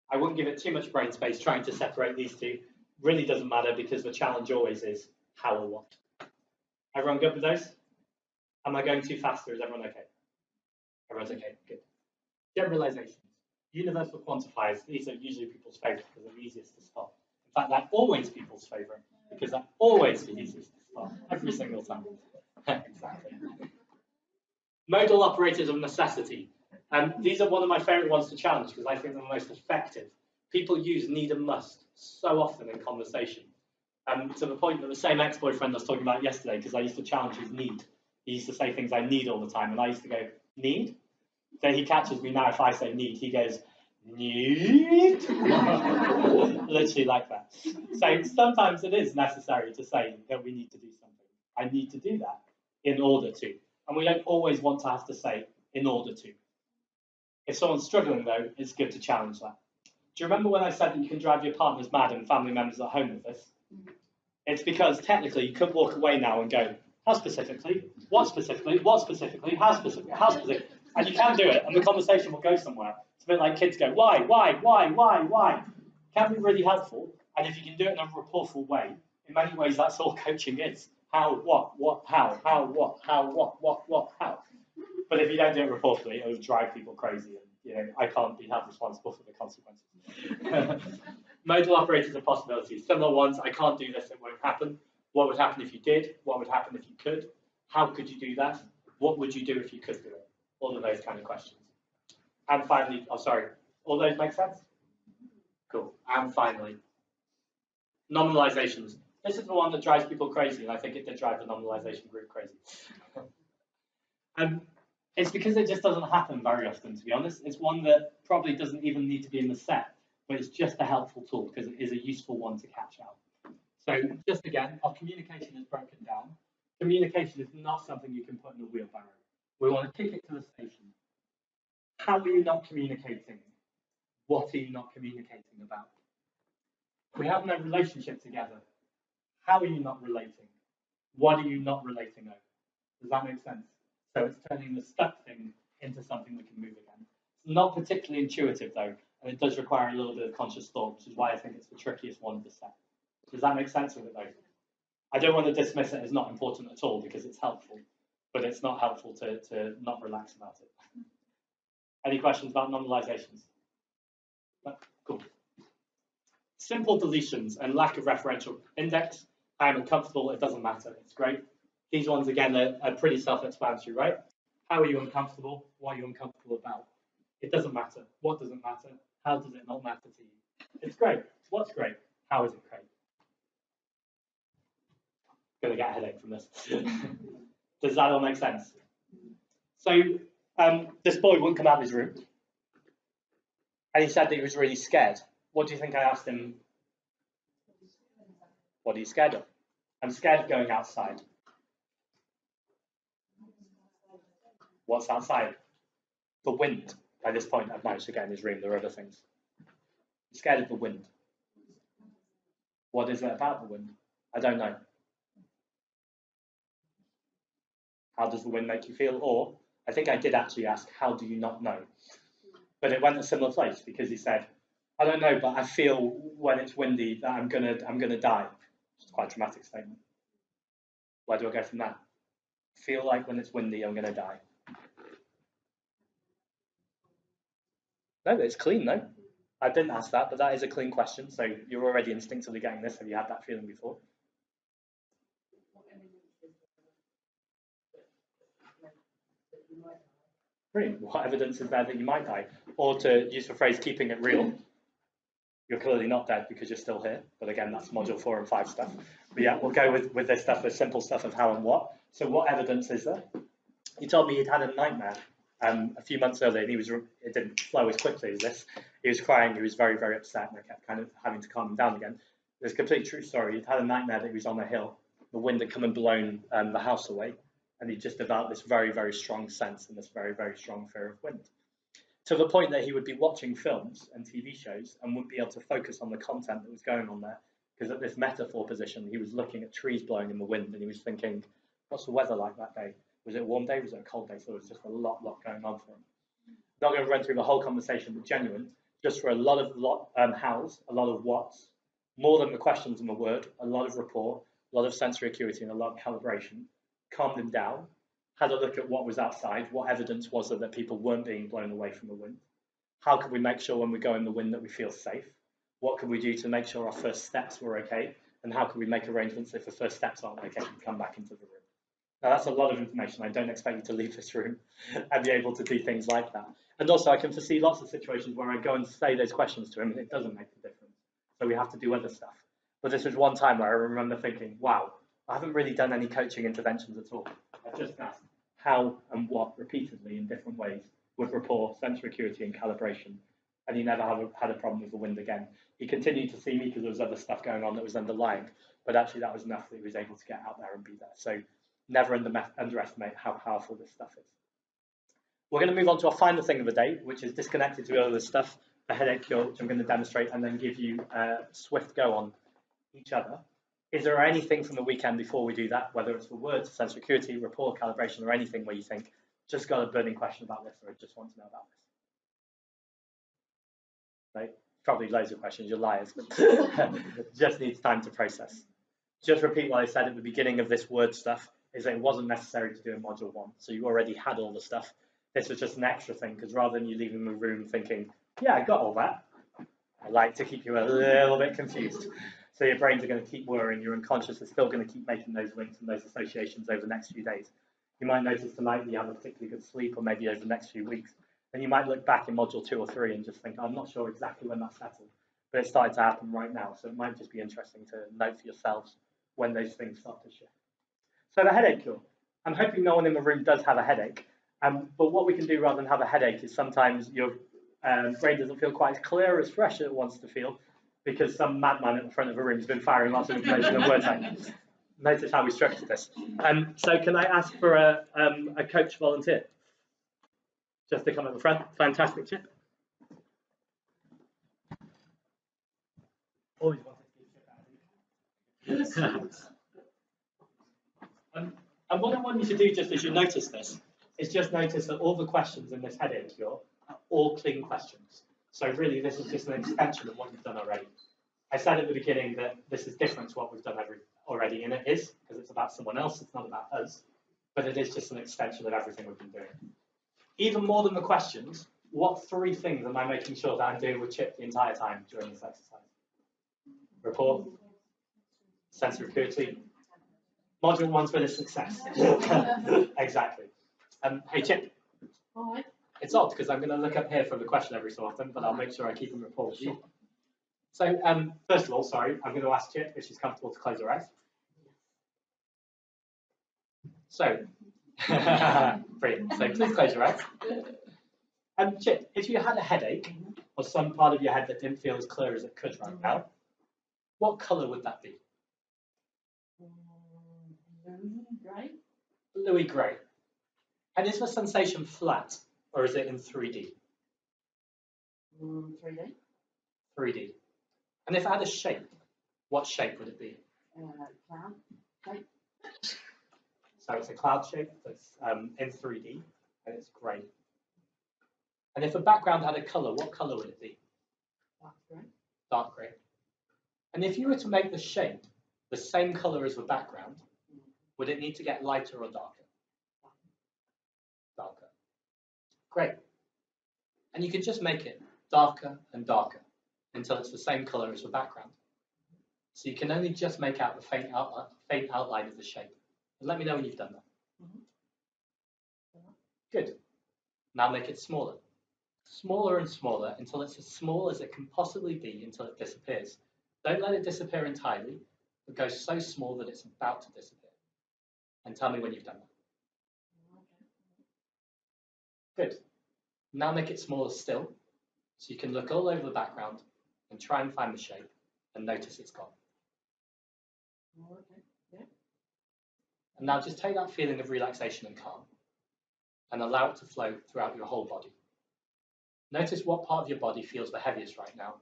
I wouldn't give it too much brain space trying to separate these 2. Really doesn't matter because the challenge always is how or what. Everyone good with those? Am I going too fast or is everyone okay? Everyone's okay, good. Generalizations. Universal quantifiers. These are usually people's favorite because they're easiest to spot. In fact, they're always people's favorite because they're always the easiest to spot every single time. Exactly. Modal operators of necessity. These are one of my favorite ones to challenge because I think they're the most effective. People use need and must so often in conversation. To the point that the same ex-boyfriend I was talking about yesterday, because I used to challenge his need. He used to say things I need all the time, and I used to go, need? So he catches me now if I say need, he goes, need? Literally like that. So sometimes it is necessary to say that we need to do something. I need to do that in order to. And we don't always want to have to say in order to. If someone's struggling though, it's good to challenge that. Do you remember when I said that you can drive your partners mad and family members at home with this? It's because technically you could walk away now and go, how specifically? What specifically? What specifically? How specifically? How specifically? And you can do it, and the conversation will go somewhere. It's a bit like kids go, why? It can be really helpful, and if you can do it in a rapportful way, in many ways that's all coaching is. How, what, how, what, how. But if you don't do it rapportfully, it will drive people crazy, and I can't be held responsible for the consequences. Modal operators of possibilities, similar ones. I can't do this, it won't happen. What would happen if you did? What would happen if you could? How could you do that? What would you do if you could do it? All of those kind of questions. And finally, all those make sense? Cool. And finally, nominalizations. This is the one that drives people crazy, and I think it did drive the nominalization group crazy. It's because it just doesn't happen very often, to be honest. It's one that probably doesn't even need to be in the set, but it's just a helpful tool because it is a useful one to catch out. So just again, our communication is broken down. Communication is not something you can put in a wheelbarrow. We want to kick it to the station. How are you not communicating? What are you not communicating about? We have no relationship together. How are you not relating? What are you not relating over? Does that make sense? So it's turning the stuck thing into something that can move again. It's not particularly intuitive though, and it does require a little bit of conscious thought, which is why I think it's the trickiest one to set. Does that make sense with it though? I don't want to dismiss it as not important at all because it's helpful, but it's not helpful to not relax about it. Any questions about nominalizations? Cool. Simple deletions and lack of referential index. I am uncomfortable, it doesn't matter, it's great. These ones again are pretty self-explanatory, right? How are you uncomfortable? What are you uncomfortable about? It doesn't matter. What doesn't matter? How does it not matter to you? It's great. What's great? How is it great? Gonna get a headache from this. Does that all make sense? So this boy wouldn't come out of his room. And he said that he was really scared. What do you think I asked him? What are you scared of? I'm scared of going outside. What's outside? The wind. By this point, I've managed to get in his room. There are other things. I'm scared of the wind. What is it about the wind? I don't know. How does the wind make you feel? Or, I think I did actually ask, how do you not know? But it went a similar place because he said, I don't know, but I feel when it's windy that I'm gonna die. It's quite a dramatic statement. Where do I go from that? Feel like when it's windy, I'm gonna die. No, it's clean though. I didn't ask that, but that is a clean question. So you're already instinctively getting this. Have you had that feeling before? Brilliant. What evidence is there that you might die? Or to use the phrase keeping it real, you're clearly not dead because you're still here. But again, that's module 4 and 5 stuff. But yeah, we'll go with this stuff, with simple stuff of how and what. So what evidence is there? He told me he'd had a nightmare a few months earlier, and it didn't flow as quickly as this. He was crying, he was very, very upset, and I kept kind of having to calm him down again. It's a completely true story. He'd had a nightmare that he was on a hill. The wind had come and blown the house away, and he just developed this very, very strong sense and this very, very strong fear of wind. To the point that he would be watching films and TV shows and wouldn't be able to focus on the content that was going on there, because at this metaphor position, he was looking at trees blowing in the wind, and he was thinking, what's the weather like that day? Was it a warm day? Was it a cold day? So there was just a lot going on for him. Not going to run through the whole conversation, but genuine, just for a lot of hows, a lot of whats, more than the questions in the word, a lot of rapport, a lot of sensory acuity, and a lot of calibration. Calmed him down, had a look at what was outside, what evidence was there that people weren't being blown away from the wind. How can we make sure when we go in the wind that we feel safe? What can we do to make sure our first steps were okay? And how can we make arrangements if the first steps aren't okay and come back into the room? Now that's a lot of information. I don't expect you to leave this room and be able to do things like that. And also I can foresee lots of situations where I go and say those questions to him and it doesn't make a difference. So we have to do other stuff. But this was one time where I remember thinking, wow, I haven't really done any coaching interventions at all. I've just asked how and what repeatedly in different ways with rapport, sensory acuity and calibration. And he never had a problem with the wind again. He continued to see me because there was other stuff going on that was underlying, but actually that was enough that he was able to get out there and be there. So never underestimate how powerful this stuff is. We're going to move on to our final thing of the day, which is disconnected to all this stuff, the headache cure, which I'm going to demonstrate and then give you a swift go on each other. Is there anything from the weekend before we do that, whether it's for words, sensory acuity, rapport, calibration, or anything where you think, just got a burning question about this, or I just want to know about this? Right? Probably loads of questions, you're liars, but just needs time to process. Just repeat what I said at the beginning of this word stuff, is that it wasn't necessary to do in module 1. So you already had all the stuff. This was just an extra thing, because rather than you leaving the room thinking, yeah, I got all that, I like to keep you a little bit confused. So your brains are going to keep worrying, your unconscious is still going to keep making those links and those associations over the next few days. You might notice tonight that you have a particularly good sleep, or maybe over the next few weeks. And you might look back in module 2 or 3 and just think, I'm not sure exactly when that settled, but it started to happen right now. So it might just be interesting to note for yourselves when those things start to shift. So the headache cure. I'm hoping no one in the room does have a headache. But what we can do rather than have a headache is sometimes your brain doesn't feel quite as clear, as fresh as it wants to feel, because some madman at the front of the room has been firing lots of information and words out. Notice how we structured this. So can I ask for a coach volunteer? Just to come at the front. Fantastic, Chip. Always wanted to give Chip and what I want you to do, just as you notice this, is just notice that all the questions in this headache cure are all clean questions. So really, this is just an extension of what you've done already. I said at the beginning that this is different to what we've done already, and it is, because it's about someone else, it's not about us, but it is just an extension of everything we've been doing. Even more than the questions, what 3 things am I making sure that I'm doing with Chip the entire time during this exercise? Rapport, sensory acuity. Module 1's been a success. Exactly. Hey Chip. Hi. It's odd because I'm going to look up here for the question every so often, but I'll make sure I keep in rapport with you. So first of all, sorry, I'm going to ask Chip if she's comfortable to close her eyes. So, brilliant. So please close your eyes. Chip, if you had a headache or some part of your head that didn't feel as clear as it could right now, what colour would that be? Grey. Bluey grey. And is the sensation flat or is it in 3D? 3D. 3D. And if it had a shape, what shape would it be? Cloud. Okay. So it's a cloud shape that's in 3D and it's grey. And if a background had a colour, what colour would it be? That's great. Dark grey. And if you were to make the shape the same colour as the background, would it need to get lighter or darker? Darker. Great. And you can just make it darker and darker until it's the same colour as the background. So you can only just make out the faint outline of the shape. And let me know when you've done that. Good. Now make it smaller. Smaller and smaller until it's as small as it can possibly be until it disappears. Don't let it disappear entirely, but go so small that it's about to disappear. And tell me when you've done that. Good. Now make it smaller still, so you can look all over the background and try and find the shape and notice it's gone. Okay. Yeah. And now just take that feeling of relaxation and calm and allow it to flow throughout your whole body. Notice what part of your body feels the heaviest right now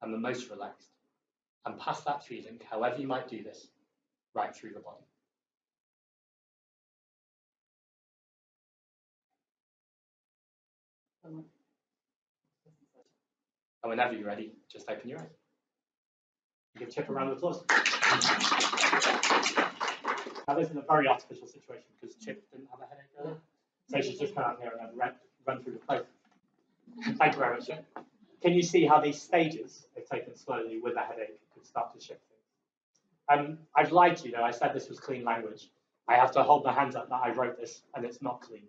and the most relaxed, and pass that feeling, however you might do this, right through the body. And whenever you're ready, just open your eyes. Give Chip a round of applause. Now this is a very artificial situation because Chip didn't have a headache earlier, so she's just come out here and I've run through the place. Thank you very much, Chip. Can you see how these stages, if taken slowly with a headache, could start to shift things? I've lied to you though, I said this was clean language. I have to hold my hands up that I wrote this and it's not clean.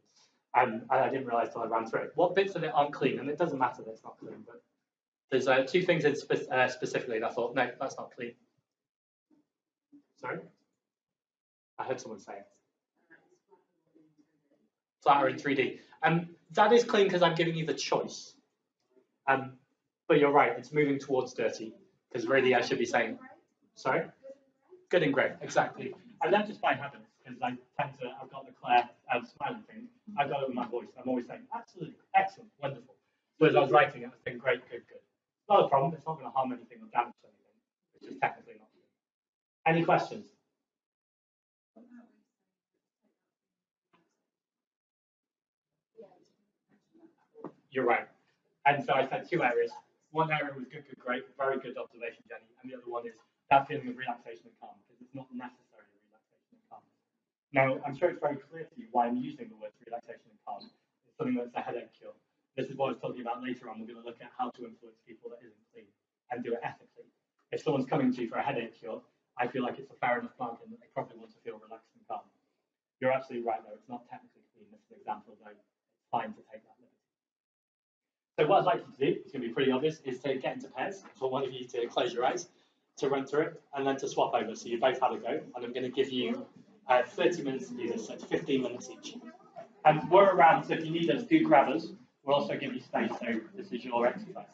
And I didn't realise till I ran through it. What bits of it aren't clean? And it doesn't matter that it's not clean, but there's two things in specifically that I thought, no, that's not clean. Sorry? I heard someone say it. Flatter in 3D. That is clean because I'm giving you the choice. But you're right, it's moving towards dirty, because really I should be saying, sorry? Good and great, exactly. I learned this by habit, because I tend to, I've got the Claire smiling thing, I've got it with my voice, I'm always saying, absolutely, excellent, wonderful. So as I was writing it, I was thinking, great, good, good. Not a problem, it's not going to harm anything or damage anything, it's just technically not clean. Any questions? You're right. And so I said two areas. One area was good, good, great, very good observation, Jenny. And the other one is that feeling of relaxation and calm, because it's not necessarily relaxation and calm. Now, I'm sure it's very clear to you why I'm using the words relaxation and calm. It's something that's a headache cure. This is what I was talking about later on. We're going to look at how to influence people that isn't clean and do it ethically. If someone's coming to you for a headache cure, I feel like it's a fair enough bargain that they probably want to feel relaxed and calm. You're absolutely right, though. It's not technically clean. This is an example, though. It's fine to take that liberty. So what I'd like you to do, it's going to be pretty obvious, is to get into pairs for one of you to close your eyes, to run through it, and then to swap over. So you both have a go, and I'm going to give you 30 minutes to do this, so it's 15 minutes each. And we're around, so if you need us, do grab us. We'll also give you space, so this is your exercise.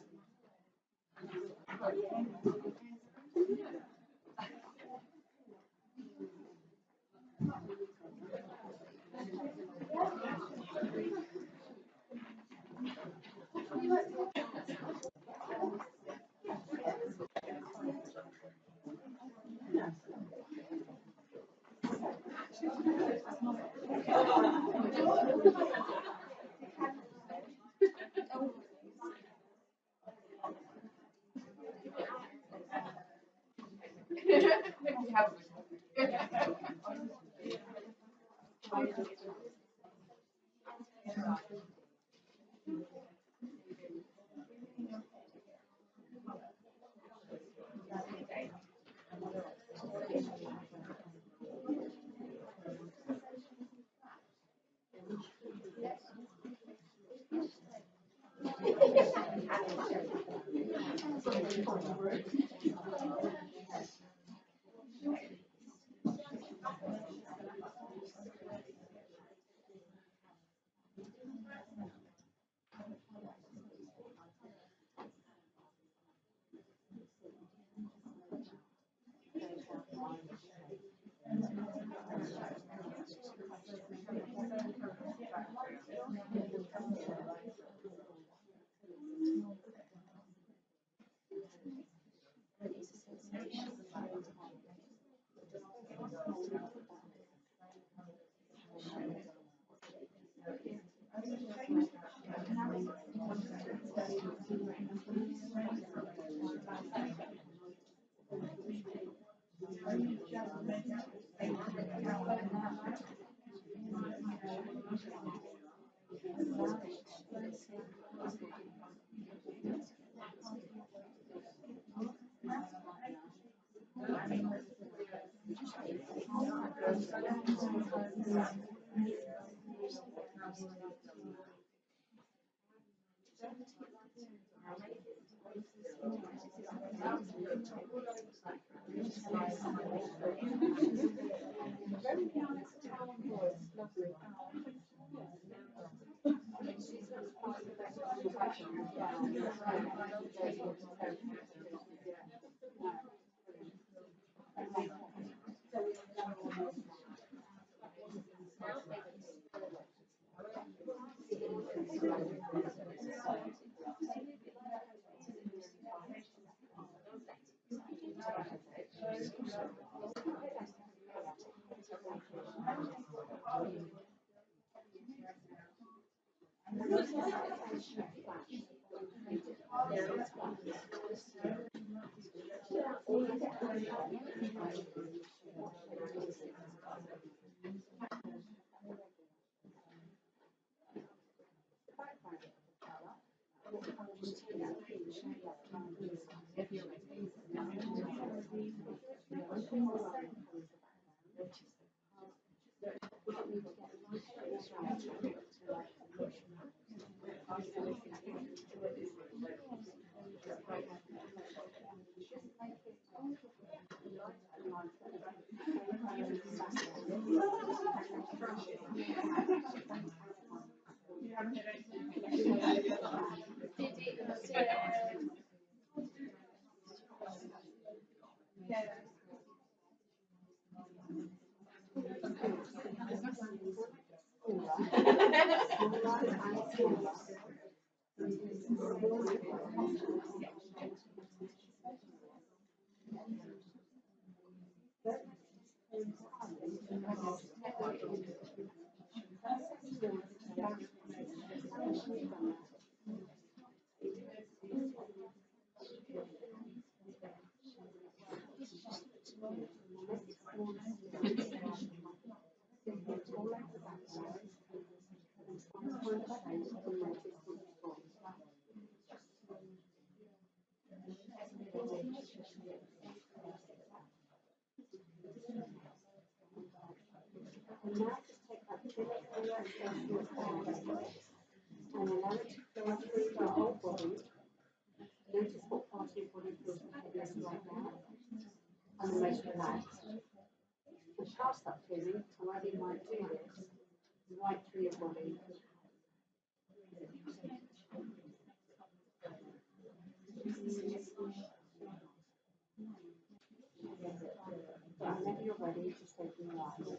And allow it to flow through the whole body. Notice what part of your body feels the heaviest right now and the most relaxed. And past that feeling, however you might do this, right through your body. And whenever you're ready, just open your eyes.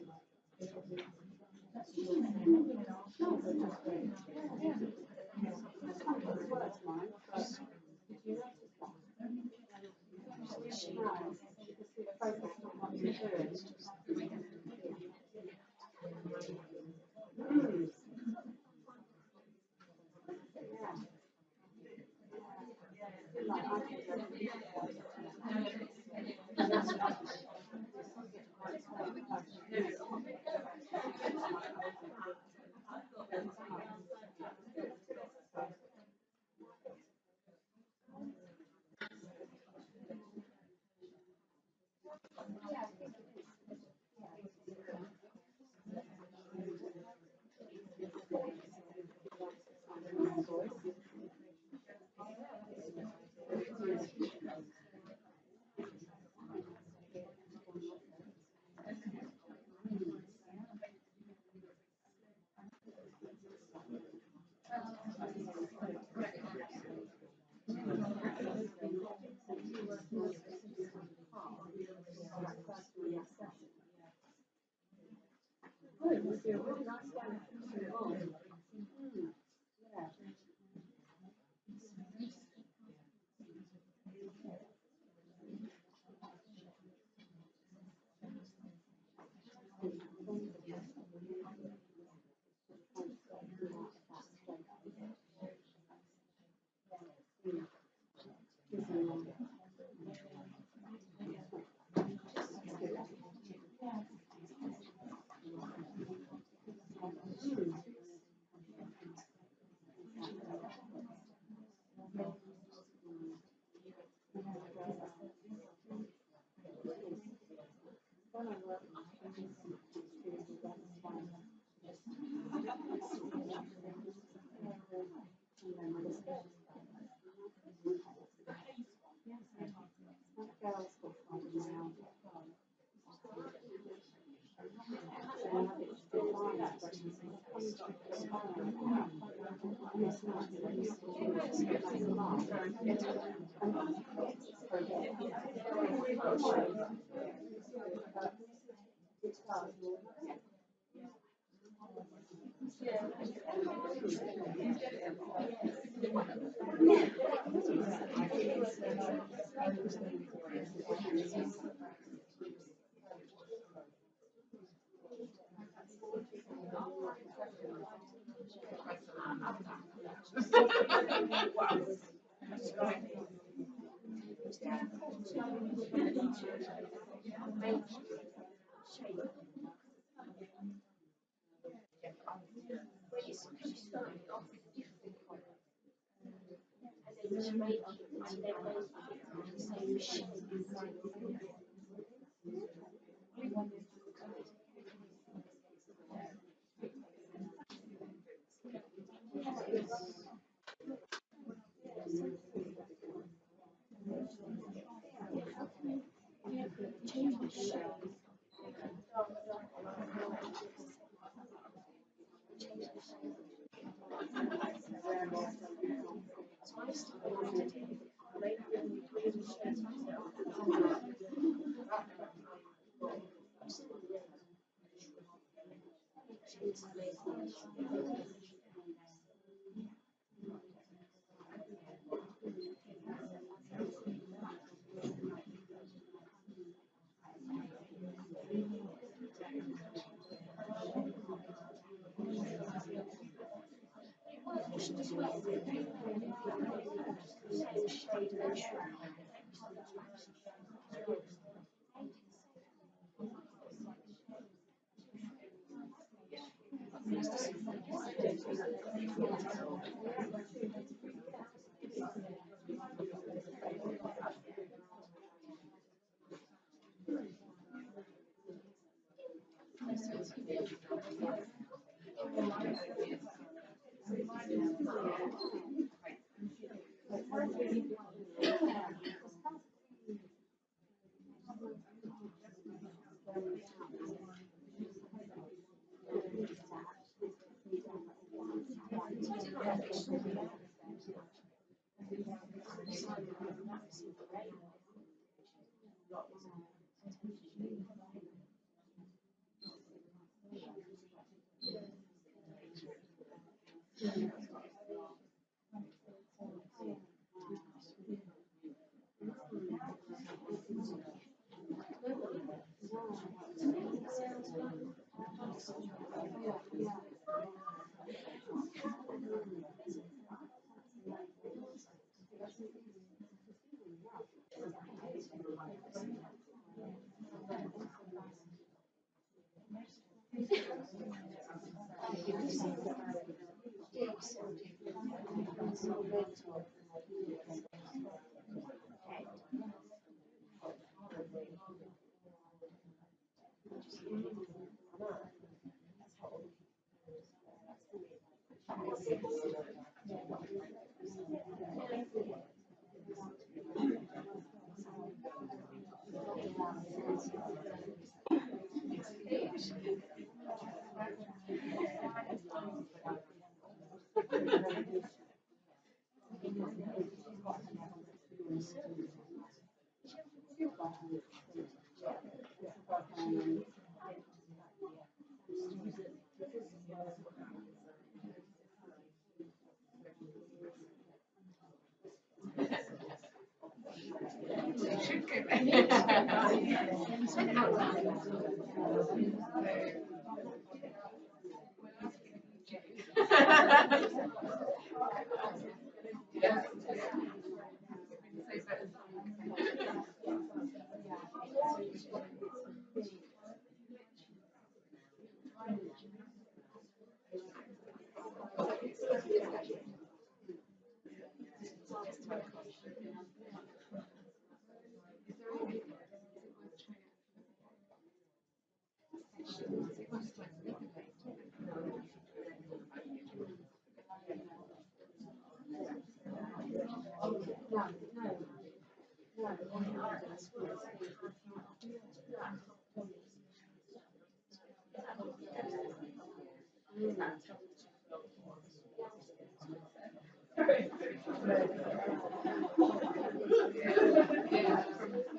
Words, mine, but did you notice that? No, because you're focused on what you're doing.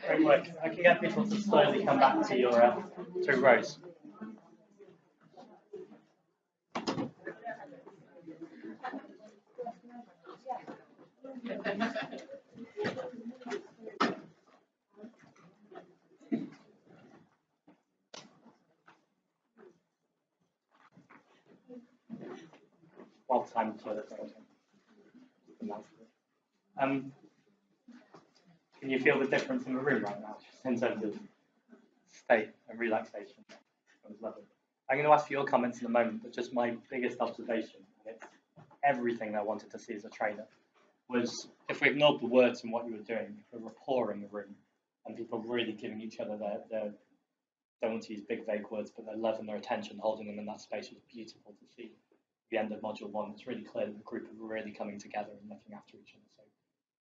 Great work. I can get people to slowly come back to your two rows. Well timed toilet break. Can you feel the difference in the room right now, just in terms of state and relaxation? That was lovely. I'm going to ask for your comments in a moment, but just my biggest observation, and it's everything I wanted to see as a trainer, was if we ignored the words and what you were doing, the rapport in the room, and people really giving each other their don't want to use big vague words, but their love and their attention, holding them in that space was beautiful to see. At the end of module 1, it's really clear that the group are really coming together and looking after each other. So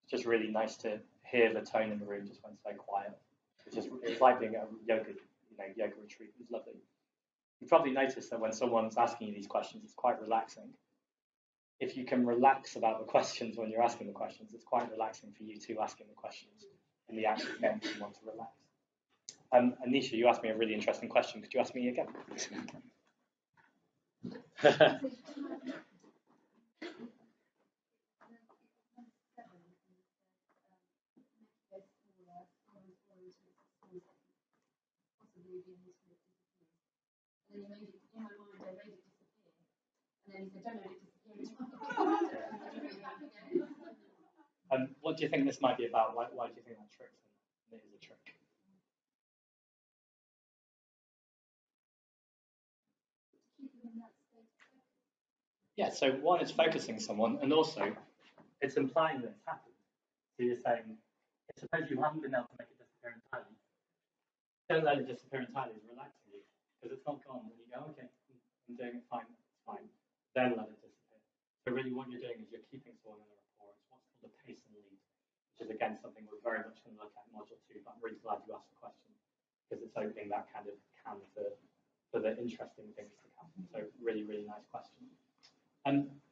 it's just really nice to hear the tone in the room just went so quiet. It's like being at a yoga retreat. It was lovely. You probably noticed that when someone's asking you these questions, it's quite relaxing. If you can relax about the questions when you're asking the questions, it's quite relaxing for you too asking the questions in the act of getting someone to relax. Anisha, you asked me a really interesting question. Could you ask me again? What do you think this might be about? Why do you think that trick is a trick? Yeah, so one is focusing someone, and also it's implying that it's happened. So you're saying, suppose you haven't been able to make it disappear entirely. Don't let it disappear entirely is relaxing you, because it's not gone. And you go, okay, I'm doing it fine, it's fine. Then let it disappear. So really what you're doing is you're keeping someone in a rapport. It's what's called a pace and lead, which is again something we're very much going to look at in module 2, but I'm really glad you asked the question, because it's opening that kind of can for the interesting things to come. So really, really nice question.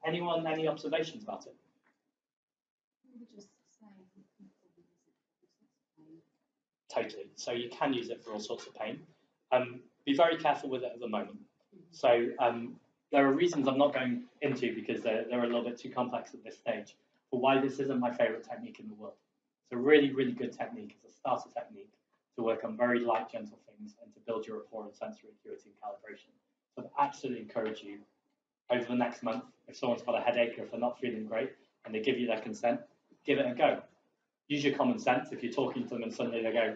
Anyone, any observations about it? Totally. So you can use it for all sorts of pain. Be very careful with it at the moment. So there are reasons I'm not going into because they're a little bit too complex at this stage, for why this isn't my favorite technique in the world. It's a really, really good technique. It's a starter technique to work on very light, gentle things and to build your rapport and sensory acuity and calibration. So I absolutely encourage you over the next month, if someone's got a headache or if they're not feeling great and they give you their consent, give it a go. Use your common sense. If you're talking to them and suddenly they go,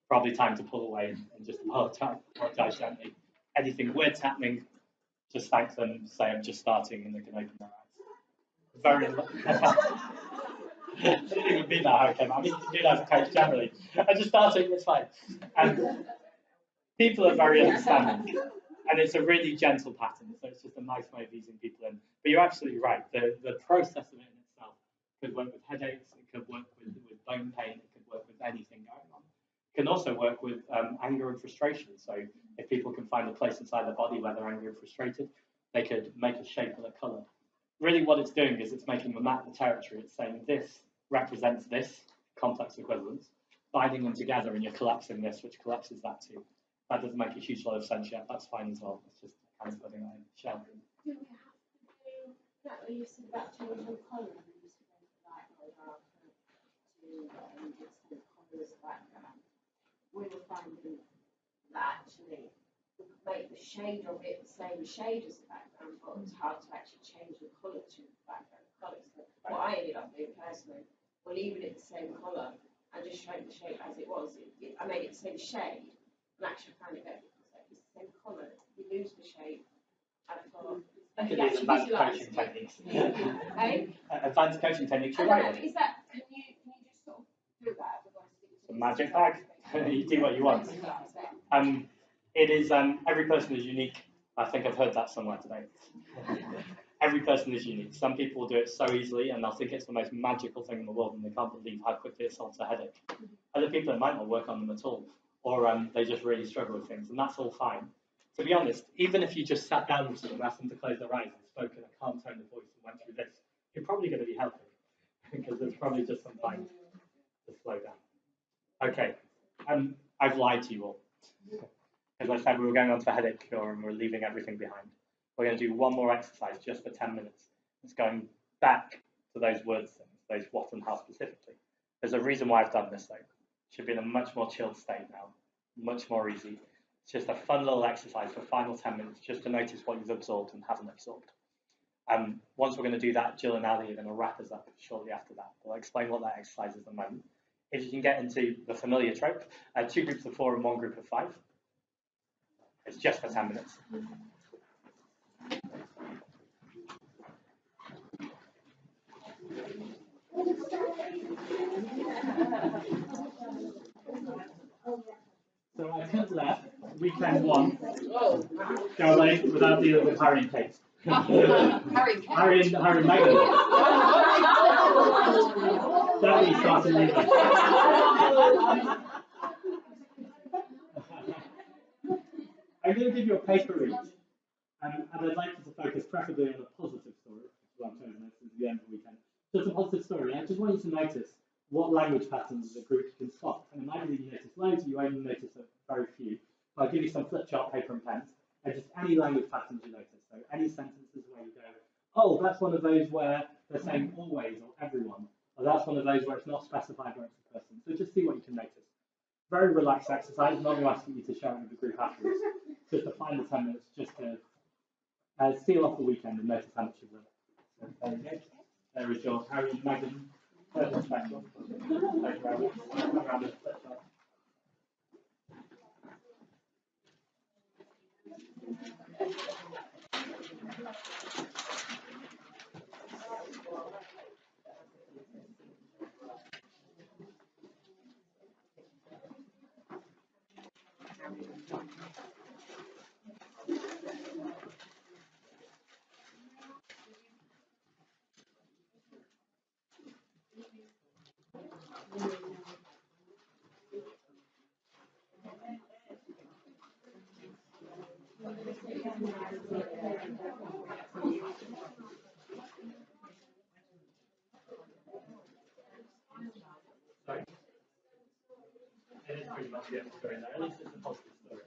probably time to pull away and just apologize gently. Anything weird's happening, just thank them, say I'm just starting, and they can open their eyes. Very it didn't even be that how it came out. I mean, you can do that as a coach generally. I'm just starting, it's fine. And people are very understanding. And it's a really gentle pattern, so it's just a nice way of easing people in. But you're absolutely right. The process of it in itself could work with headaches, it could work with bone pain, it could work with anything going on. It can also work with anger and frustration. So if people can find a place inside their body where they're angry and frustrated, they could make a shape and a colour. Really what it's doing is it's making them map the territory. It's saying this represents this complex equivalence, binding them together, and you're collapsing this, which collapses that too. That doesn't make a huge lot of sense yet. That's fine as well. It's just kind of putting that in. Shell. Do we have to do that? You said about changing colour, and you said like to just colours background. We were finding that actually we could make the shade of it the same shade as the background, but it's hard to actually change the colour to the background colour. So what I ended up doing personally, well, leaving it the same colour and just showing the shape as it was. I made it the same shade. And actually found it better because it's the same colour. You lose the shape. I thought. These advanced coaching techniques. Advanced coaching techniques. You're right. Is that? Can you just sort of do that? It's a magic bag. You do what you want. It is. Every person is unique. I think I've heard that somewhere today. Every person is unique. Some people will do it so easily, and they'll think it's the most magical thing in the world, and they can't believe how quickly it solves a headache. Other people, it might not work on them at all. Or they just really struggle with things, and that's all fine. To be honest, even if you just sat down with them and asked them to close their eyes and spoke in a calm tone of voice and went through this, you're probably going to be helping because there's probably just some time to slow down. Okay, I've lied to you all. As I said, we were going on to a headache cure and we're leaving everything behind. We're going to do one more exercise just for 10 minutes. It's going back to those words things, those what and how specifically. There's a reason why I've done this though. It should be in a much more chilled state now, much more easy. It's just a fun little exercise for final 10 minutes just to notice what you've absorbed and haven't absorbed. Once we're going to do that, Jill and Ali are going to wrap us up shortly after that. We'll explain what that exercise is in a moment. If you can get into the familiar trope, 2 groups of 4 and 1 group of 5. It's just for 10 minutes. So I turned left, weekend 1. Go away without dealing with Harry and Kate. Harry and Meghan. Definitely started leaving. I'm going to give you a paper each, and I'd like you to focus preferably on a positive story, which is what I've chosen at the end of the weekend. Just a positive story. I just want you to notice what language patterns the group can spot. And it might be that you notice loads, you only notice very few. I'll give you some flip chart paper and pens, and just any language patterns you notice. So any sentences where you go, oh, that's one of those where they're saying always or everyone, or that's one of those where it's not specified where it's a person. So just see what you can notice. Very relaxed exercise, not going to ask you to share it with the group afterwards. Just the final 10 minutes, just to seal off the weekend and notice how much you've done. So there you go. There is your Harry and Meghan personal special. Sorry. It is pretty much the end story there. At least it's a positive story.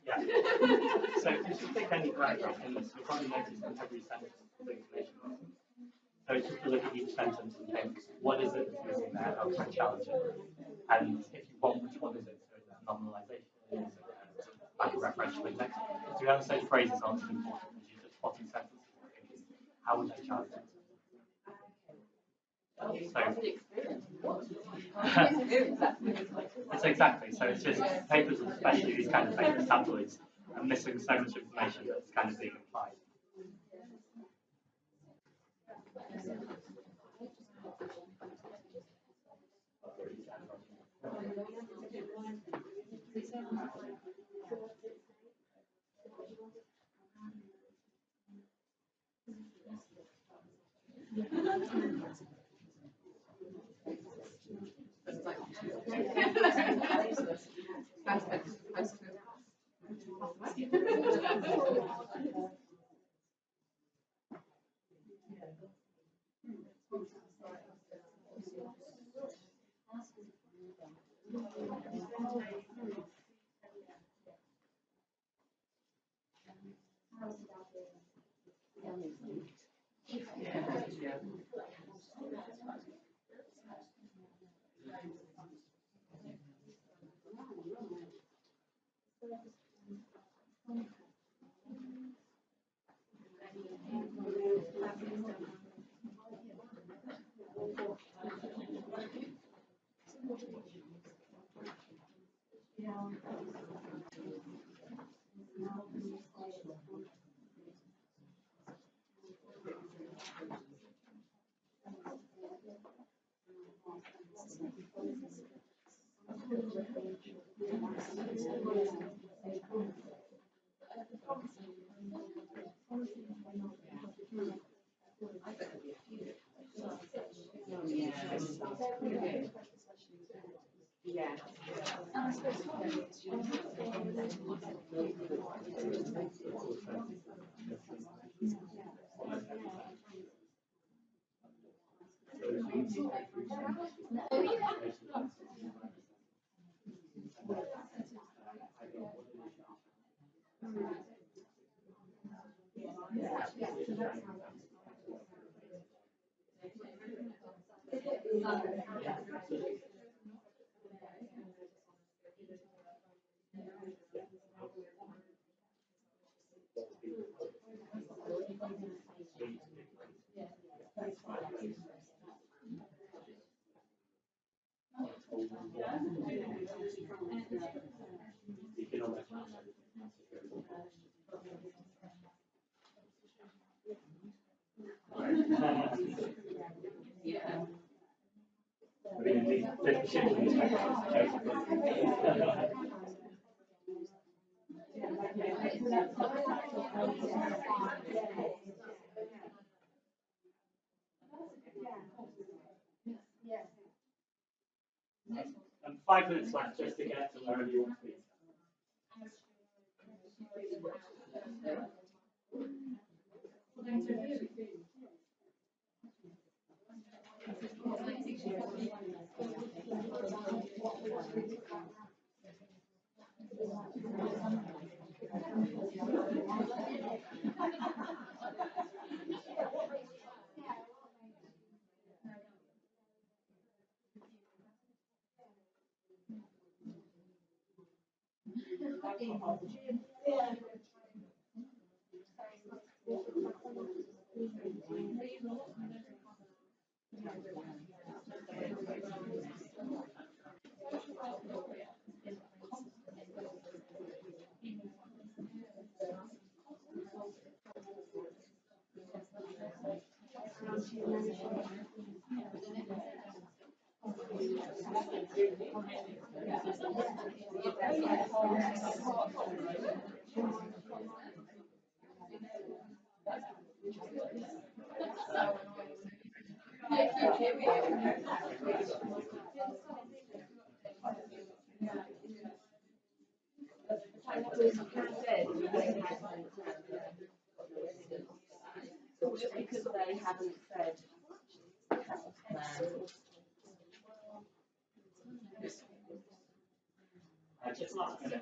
Yeah. So if you take any paragraph in this, you'll probably notice in every sentence the information missing. So it's just to look at each sentence and think, what is it that's missing there? How can I challenge it? And if you want, which one is it? So is it a nominalization? Is it like a referential index? To be honest, those phrases aren't as important as you just plotting sentences and thinking, how would I challenge it? It's exactly. So it's just papers, especially these kind of papers, tabloids, are missing so much information that's kind of being implied. Yeah. I mean, the shift in and 5 minutes left just to get to wherever you want to be. Just because they haven't said. Just last minute.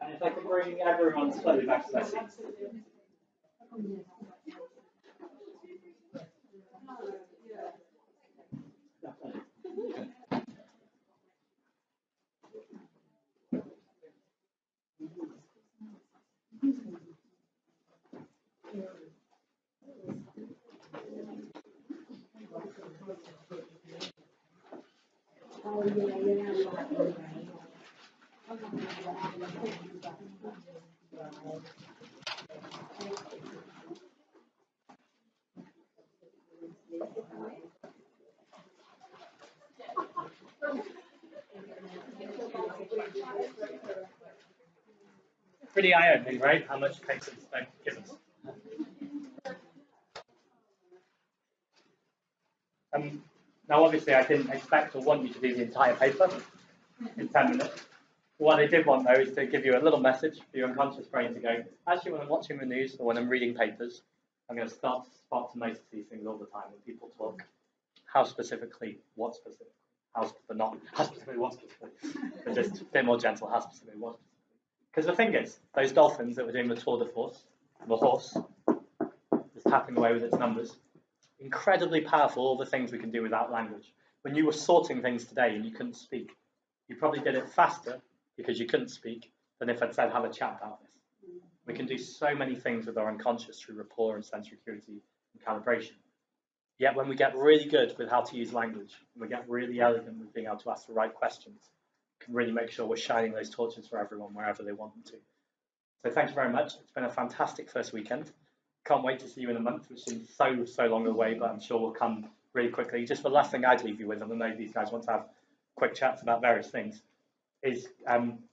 And if I could bring everyone slowly back to their seats. Oh, yeah. Pretty eye-opening, right? How much papers they give us. Now, obviously, I didn't expect or want you to do the entire paper in 10 minutes. What I did want, though, is to give you a little message for your unconscious brain to go, actually, when I'm watching the news or when I'm reading papers, I'm going to start to spot most of these things all the time when people talk. How specifically, what specifically, but not how specifically, what specifically. But just a bit more gentle, how specifically, what specifically. Because the thing is, those dolphins that were doing the Tour de Force, the horse, is tapping away with its numbers. Incredibly powerful, all the things we can do without language. When you were sorting things today and you couldn't speak, you probably did it faster because you couldn't speak than if I'd said, have a chat about this. We can do so many things with our unconscious through rapport and sensory acuity and calibration. Yet when we get really good with how to use language, and we get really elegant with being able to ask the right questions, we can really make sure we're shining those torches for everyone wherever they want them to. So thank you very much. It's been a fantastic first weekend. Can't wait to see you in a month, which seems so long away, but I'm sure will come really quickly. Just the last thing I'd leave you with, and I know these guys want to have quick chats about various things, is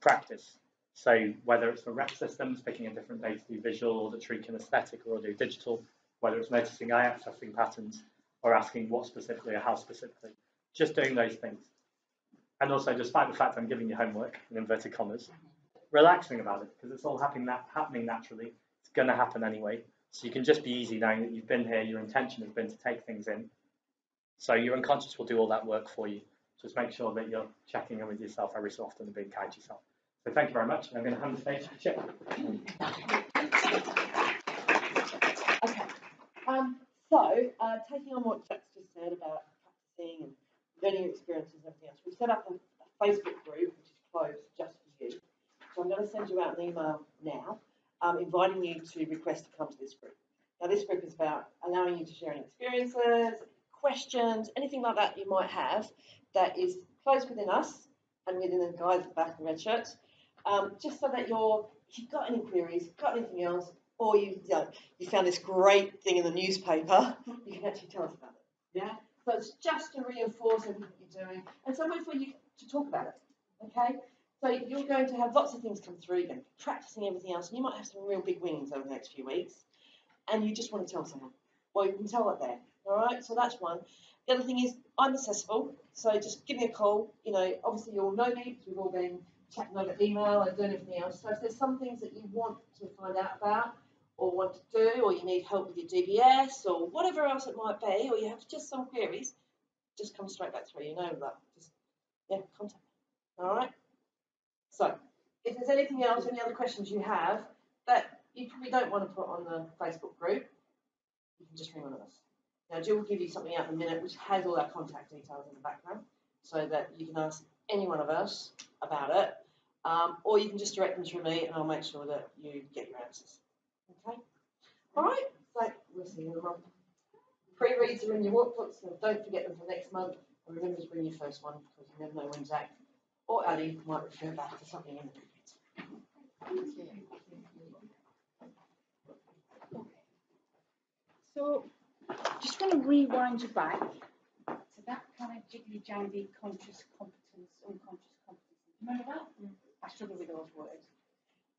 practice. So whether it's the rep systems, picking a different day to do visual, auditory, kinesthetic, or do digital, whether it's noticing eye accessing patterns, or asking what specifically or how specifically, just doing those things. And also, despite the fact I'm giving you homework, in inverted commas, relaxing about it, because it's all happening naturally. It's going to happen anyway. So you can just be easy knowing that you've been here, your intention has been to take things in. So your unconscious will do all that work for you. Just make sure that you're checking in with yourself every so often and being kind to yourself. So thank you very much. I'm going to hand the stage to Chip. Okay. So, taking on what Jack's just said about practicing and learning experiences and everything else, we've set up a Facebook group which is closed just for you. So I'm going to send you out an email now, inviting you to request to come to this group. Now, this group is about allowing you to share any experiences, questions, anything like that you might have that is closed within us and within the guys at the back of the red shirts, just so that if you've got any queries, got anything else, or you found this great thing in the newspaper, you can actually tell us about it. Yeah. So it's just to reinforce everything you're doing, and somewhere for you to talk about it. Okay. So you're going to have lots of things come through. You're going to be practicing everything else, and you might have some real big wins over the next few weeks, and you just want to tell someone. Well, you can tell it there. All right. So that's one. The other thing is I'm accessible, so just give me a call. Obviously you all know me because we've all been chatting over email and doing everything else. So if there's some things that you want to find out about, or want to do, or you need help with your DBS, or whatever else it might be, or you have just some queries, just come straight back through. You know that. Just contact me. All right. So if there's anything else, any other questions you have that you probably don't want to put on the Facebook group, you can just ring one of us. Now, Jill will give you something out in a minute which has all our contact details in the background, so that you can ask any one of us about it, or you can just direct them through me, and I'll make sure that you get your answers. Okay. All right. So we'll see you tomorrow. Pre-reads are in your workbooks, so don't forget them for next month. And remember to bring your first one, because you never know when Zach or Ali might refer back to something in the previous. So, just want to rewind you back to that kind of jiggly-jangy conscious competence, unconscious competence. Remember that? I struggle with those words.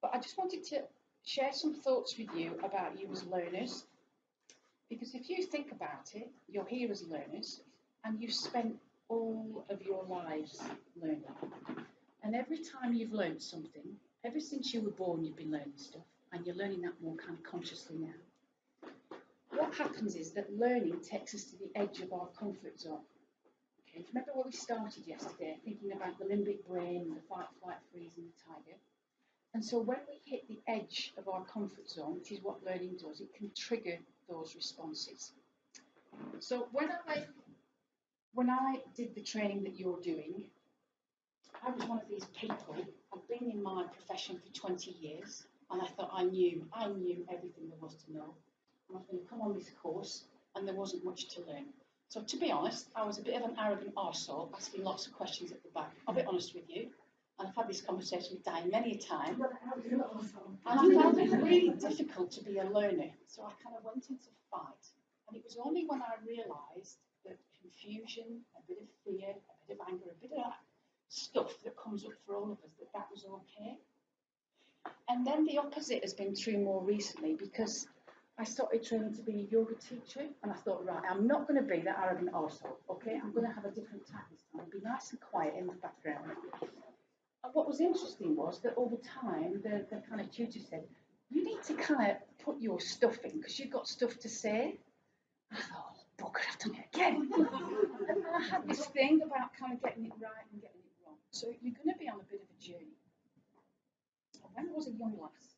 But I just wanted to share some thoughts with you about you as learners. Because if you think about it, you're here as learners, and you've spent all of your lives learning. And every time you've learned something, ever since you were born, you've been learning stuff, and you're learning that more kind of consciously now. What happens is that learning takes us to the edge of our comfort zone. Okay, remember where we started yesterday, thinking about the limbic brain, the fight, flight, freeze, and the tiger. And so when we hit the edge of our comfort zone, which is what learning does, it can trigger those responses. So when I did the training that you're doing, I was one of these people. I've been in my profession for 20 years, and I thought I knew everything there was to know. And I was going to come on this course, and there wasn't much to learn. So to be honest, I was a bit of an arrogant arsehole, asking lots of questions at the back. I'll be honest with you. And I've had this conversation with Di many a time. And I found it really difficult to be a learner. So I kind of went into fight. And it was only when I realised that confusion, a bit of fear, a bit of anger, a bit of that stuff that comes up for all of us, that that was okay. And then the opposite has been true more recently, because I started training to be a yoga teacher, and I thought, right, I'm not going to be that arrogant arsehole, okay? I'm going to have a different tack this time, be nice and quiet in the background. And what was interesting was that over time, the kind of tutor said, you need to kind of put your stuff in, because you've got stuff to say. I thought, oh, bugger, I've done it again. And I had this thing about kind of getting it right and getting it wrong. So you're going to be on a bit of a journey. When I was a young lass,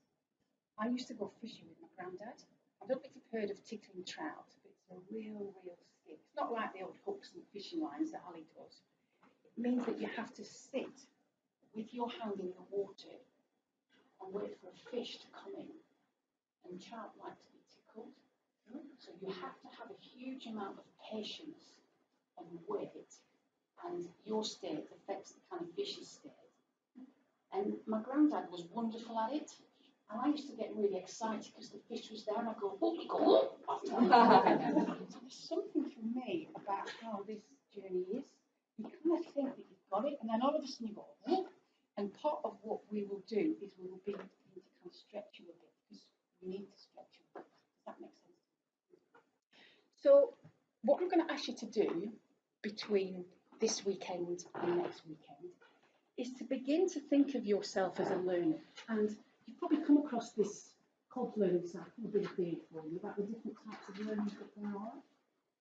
I used to go fishing with my granddad. I don't know if you've heard of tickling trout, but it's a real skill. It's not like the old hooks and fishing lines that Ali does. It means that you have to sit with your hand in the water and wait for a fish to come in. And trout like to be tickled. So you have to have a huge amount of patience and wait, and your state affects the kind of fish's state. And my granddad was wonderful at it, and I used to get really excited because the fish was there, and I'd go, oh, you go. So there's something for me about how this journey is. You kind of think that you've got it, and then all of a sudden you go, oh. And part of what we will do is we will begin to kind of stretch you a bit, because we need to stretch you a bit. Does that make sense? So what I'm going to ask you to do between this weekend and next weekend is to begin to think of yourself as a learner. And you've probably come across this COBS learning cycle, a bit of theory for you, about the different types of learning that there are.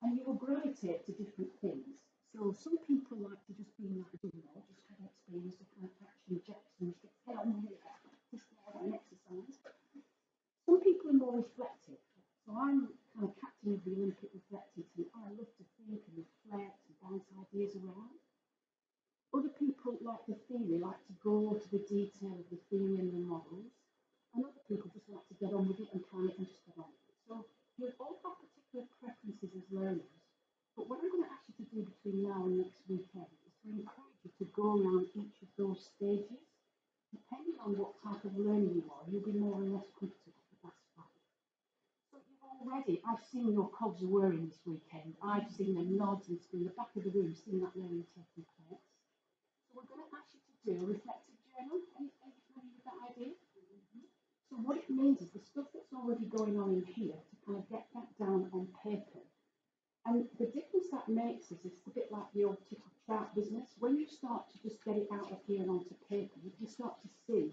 And you will gravitate to different things. So some people like to just be in that window, just have an experience of kind of action Jackson's, get head on here, just there, an exercise. Some people are more reflective. So I'm kind of captain of the Olympic reflecting team. I love to think and reflect and bounce ideas around. Other people like the theory, like to go to the detail of the theory and the models. And other people just like to get on with it and kind of just get on with it. So we all have particular preferences as learners. But what I'm going to ask you to do between now and next weekend is to encourage you to go around each of those stages. Depending on what type of learner you are, you'll be more or less comfortable, but that's fine. So you've already, I've seen your cogs are whirring this weekend. I've seen them nods and in the back of the room, seen that learning taking place. So we're going to ask you to do a reflective journal. Are you familiar with that idea? So what it means is the stuff that's already going on in here, to kind of get that down on paper. And the difference that makes is it's a bit like the old tickle trout business. When you start to just get it out of here and onto paper, you can start to see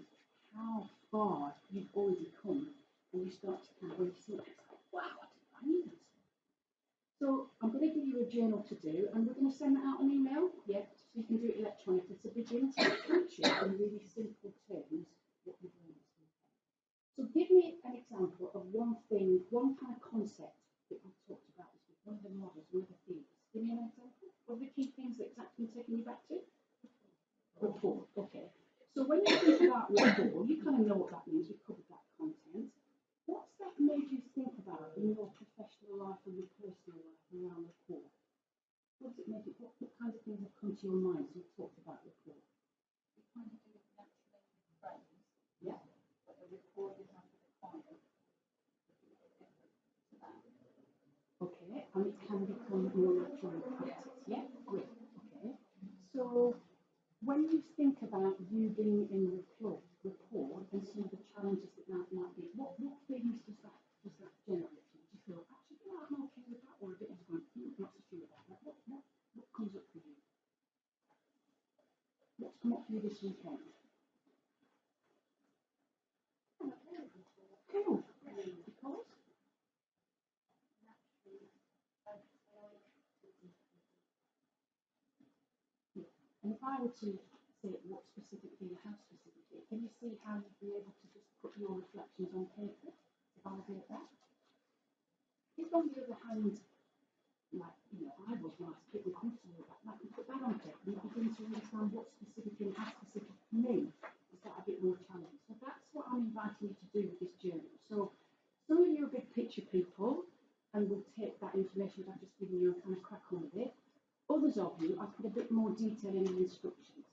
how far you've already come. And you start to kind of see, wow, I knew that. So I'm going to give you a journal to do, and we're going to send that out an email. Yeah, so you can do it electronically to begin to teach you in really simple terms what you've learned this weekend. So give me an example of one thing, one kind of concept that we've talked about this week, one of the models, one of the themes. Give me an example of the key things that exactly taking you back to. Rapport, okay. So when you think about rapport, you kind of know what that means, we've covered that content. What's that made you think about in your professional life and your personal life around rapport? What does it make you, what kinds of things have come to your mind as we've talked about rapport? We kind of do it naturally with friends. Yeah. But the rapport is not required. Okay, and it can become more natural in practice. Yeah, great. Okay. So when you think about you being in rapport and some of the challenges that might be, what things does that generate? Do you feel actually, yeah, I'm okay with that, or a bit of going, not so sure about that? What comes up for you? What's come up for you this weekend? Cool. Because? And if I were to say what specifically, how specifically, can you see how you'd be able to just put your reflections on paper to validate that? If on the other hand, like, you know, I was last bit uncomfortable with that, I can put that on paper and begin to understand what specifically and how specific for me is that a bit more challenging. So that's what I'm inviting you to do with this journal. So some of you are big picture people and will take that information that I've just given you and kind of crack accommodate. Others of you, I put a bit more detail in the instructions.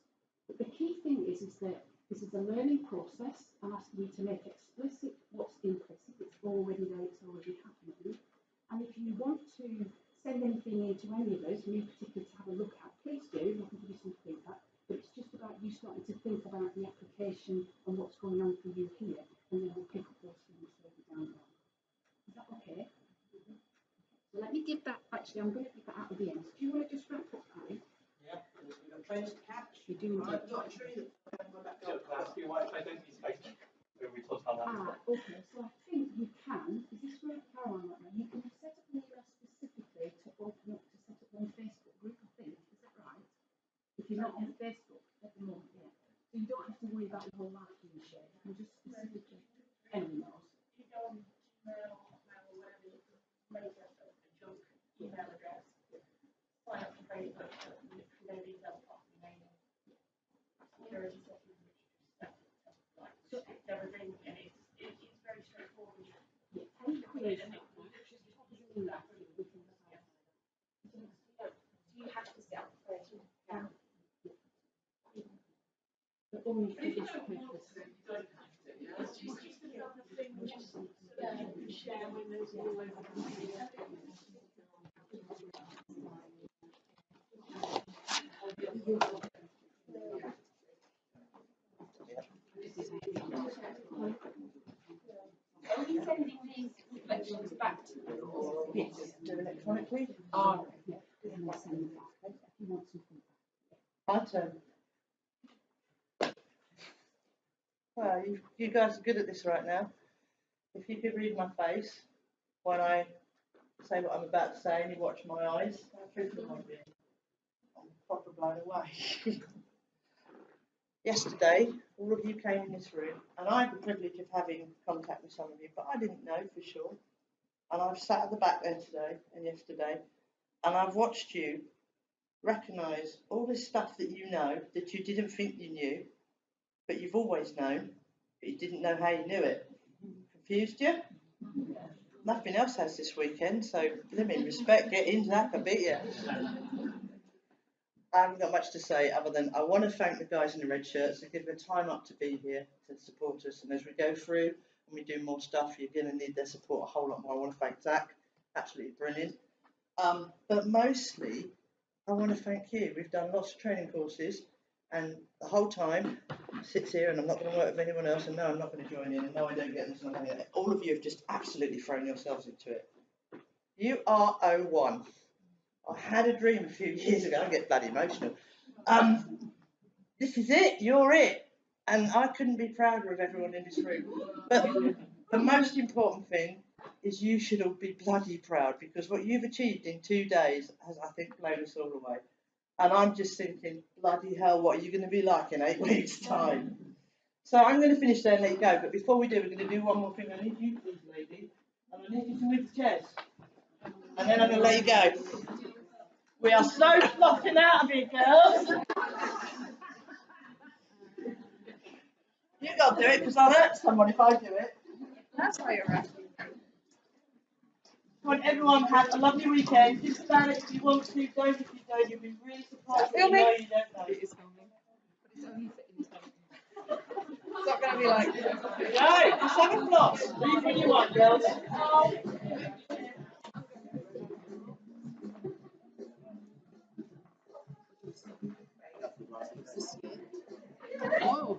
But the key thing is that this is a learning process. I'm asking you to make explicit what's implicit. It's already there, it's already happening. And if you want to send anything in to any of us, me particularly to have a look at, please do. I can give you some feedback. But it's just about you starting to think about the application and what's going on for you here. And then we'll pick up those things further down the line. Is that okay? So let me give that, actually, I'm going to pick that out at the end. Do you want to just wrap up, Harry? Yeah, we've got trains to catch. You do. I've got a tree that I haven't got back So, can I ask you why identity space? We talked about that. Okay, so I think you can, is this where Caroline right now? You can set up an email specifically to open up to set up one Facebook group, I think, is that right? If you're not on Facebook at the moment, yeah. So you don't have to worry about the whole life being shared, you can just specifically, anyone knows. You go on Gmail, Hotmail, or whatever, you can make a junk email address, sign up for Facebook, and their details off the name. Security settings, which like restrict everything, and it's very straightforward. Yeah, any creation, just pop us an email, we can decide. Do you have to set up a Facebook account? But only for this purpose. It's just another thing just share when there's always Are we sending these reflections back to you? Yes. do electronically. Ah, yeah, and we'll send it back, if you want some feedback. My turn. Well, you guys are good at this right now. If you could read my face when I say what I'm about to say and you watch my eyes, I'm proper blown away. Yesterday, all of you came in this room, and I had the privilege of having contact with some of you, but I didn't know for sure. And I've sat at the back there today and yesterday, and I've watched you recognise all this stuff that you know that you didn't think you knew, but you've always known, but you didn't know how you knew it. Confused you? Nothing else has this weekend, so let me respect, get in, Zach, I beat you. I haven't got much to say other than I want to thank the guys in the red shirts for giving time up to be here to support us. And as we go through and we do more stuff, you're going to need their support a whole lot more. I want to thank Zach, absolutely brilliant. But mostly, I want to thank you. We've done lots of training courses, and the whole time sits here, and I'm not going to work with anyone else, and no, I'm not going to join in, and no, I don't get this. And all of you have just absolutely thrown yourselves into it. You are 01. I had a dream a few years ago. I get bloody emotional. This is it. You're it. And I couldn't be prouder of everyone in this room. But the most important thing is you should all be bloody proud, because what you've achieved in 2 days has, I think, blown us all away. And I'm just thinking, bloody hell, what are you going to be like in 8 weeks' time? So I'm going to finish there and let you go. But before we do, we're going to do one more thing. I need you, please, lady. And I need you to move the chairs. And then I'm going to let you go. We are so flopping out of here, girls. You got to do it, because I'll hurt someone if I do it. That's why you're asking. I want everyone to have a lovely weekend. Think about it if you want to. Don't if you don't. You'll be really surprised when you know you don't know. It is filming, but it's only for internet. It's not going to be like. No, just have a flop. Leave when you want, girls. Oh,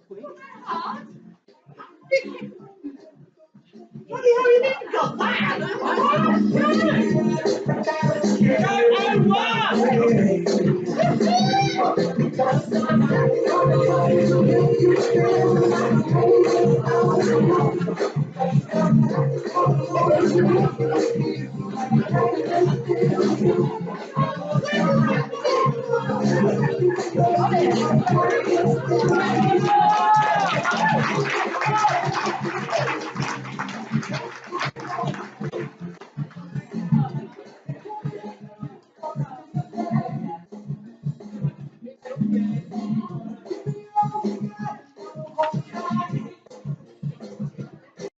quick. Bloody hell, you even got that?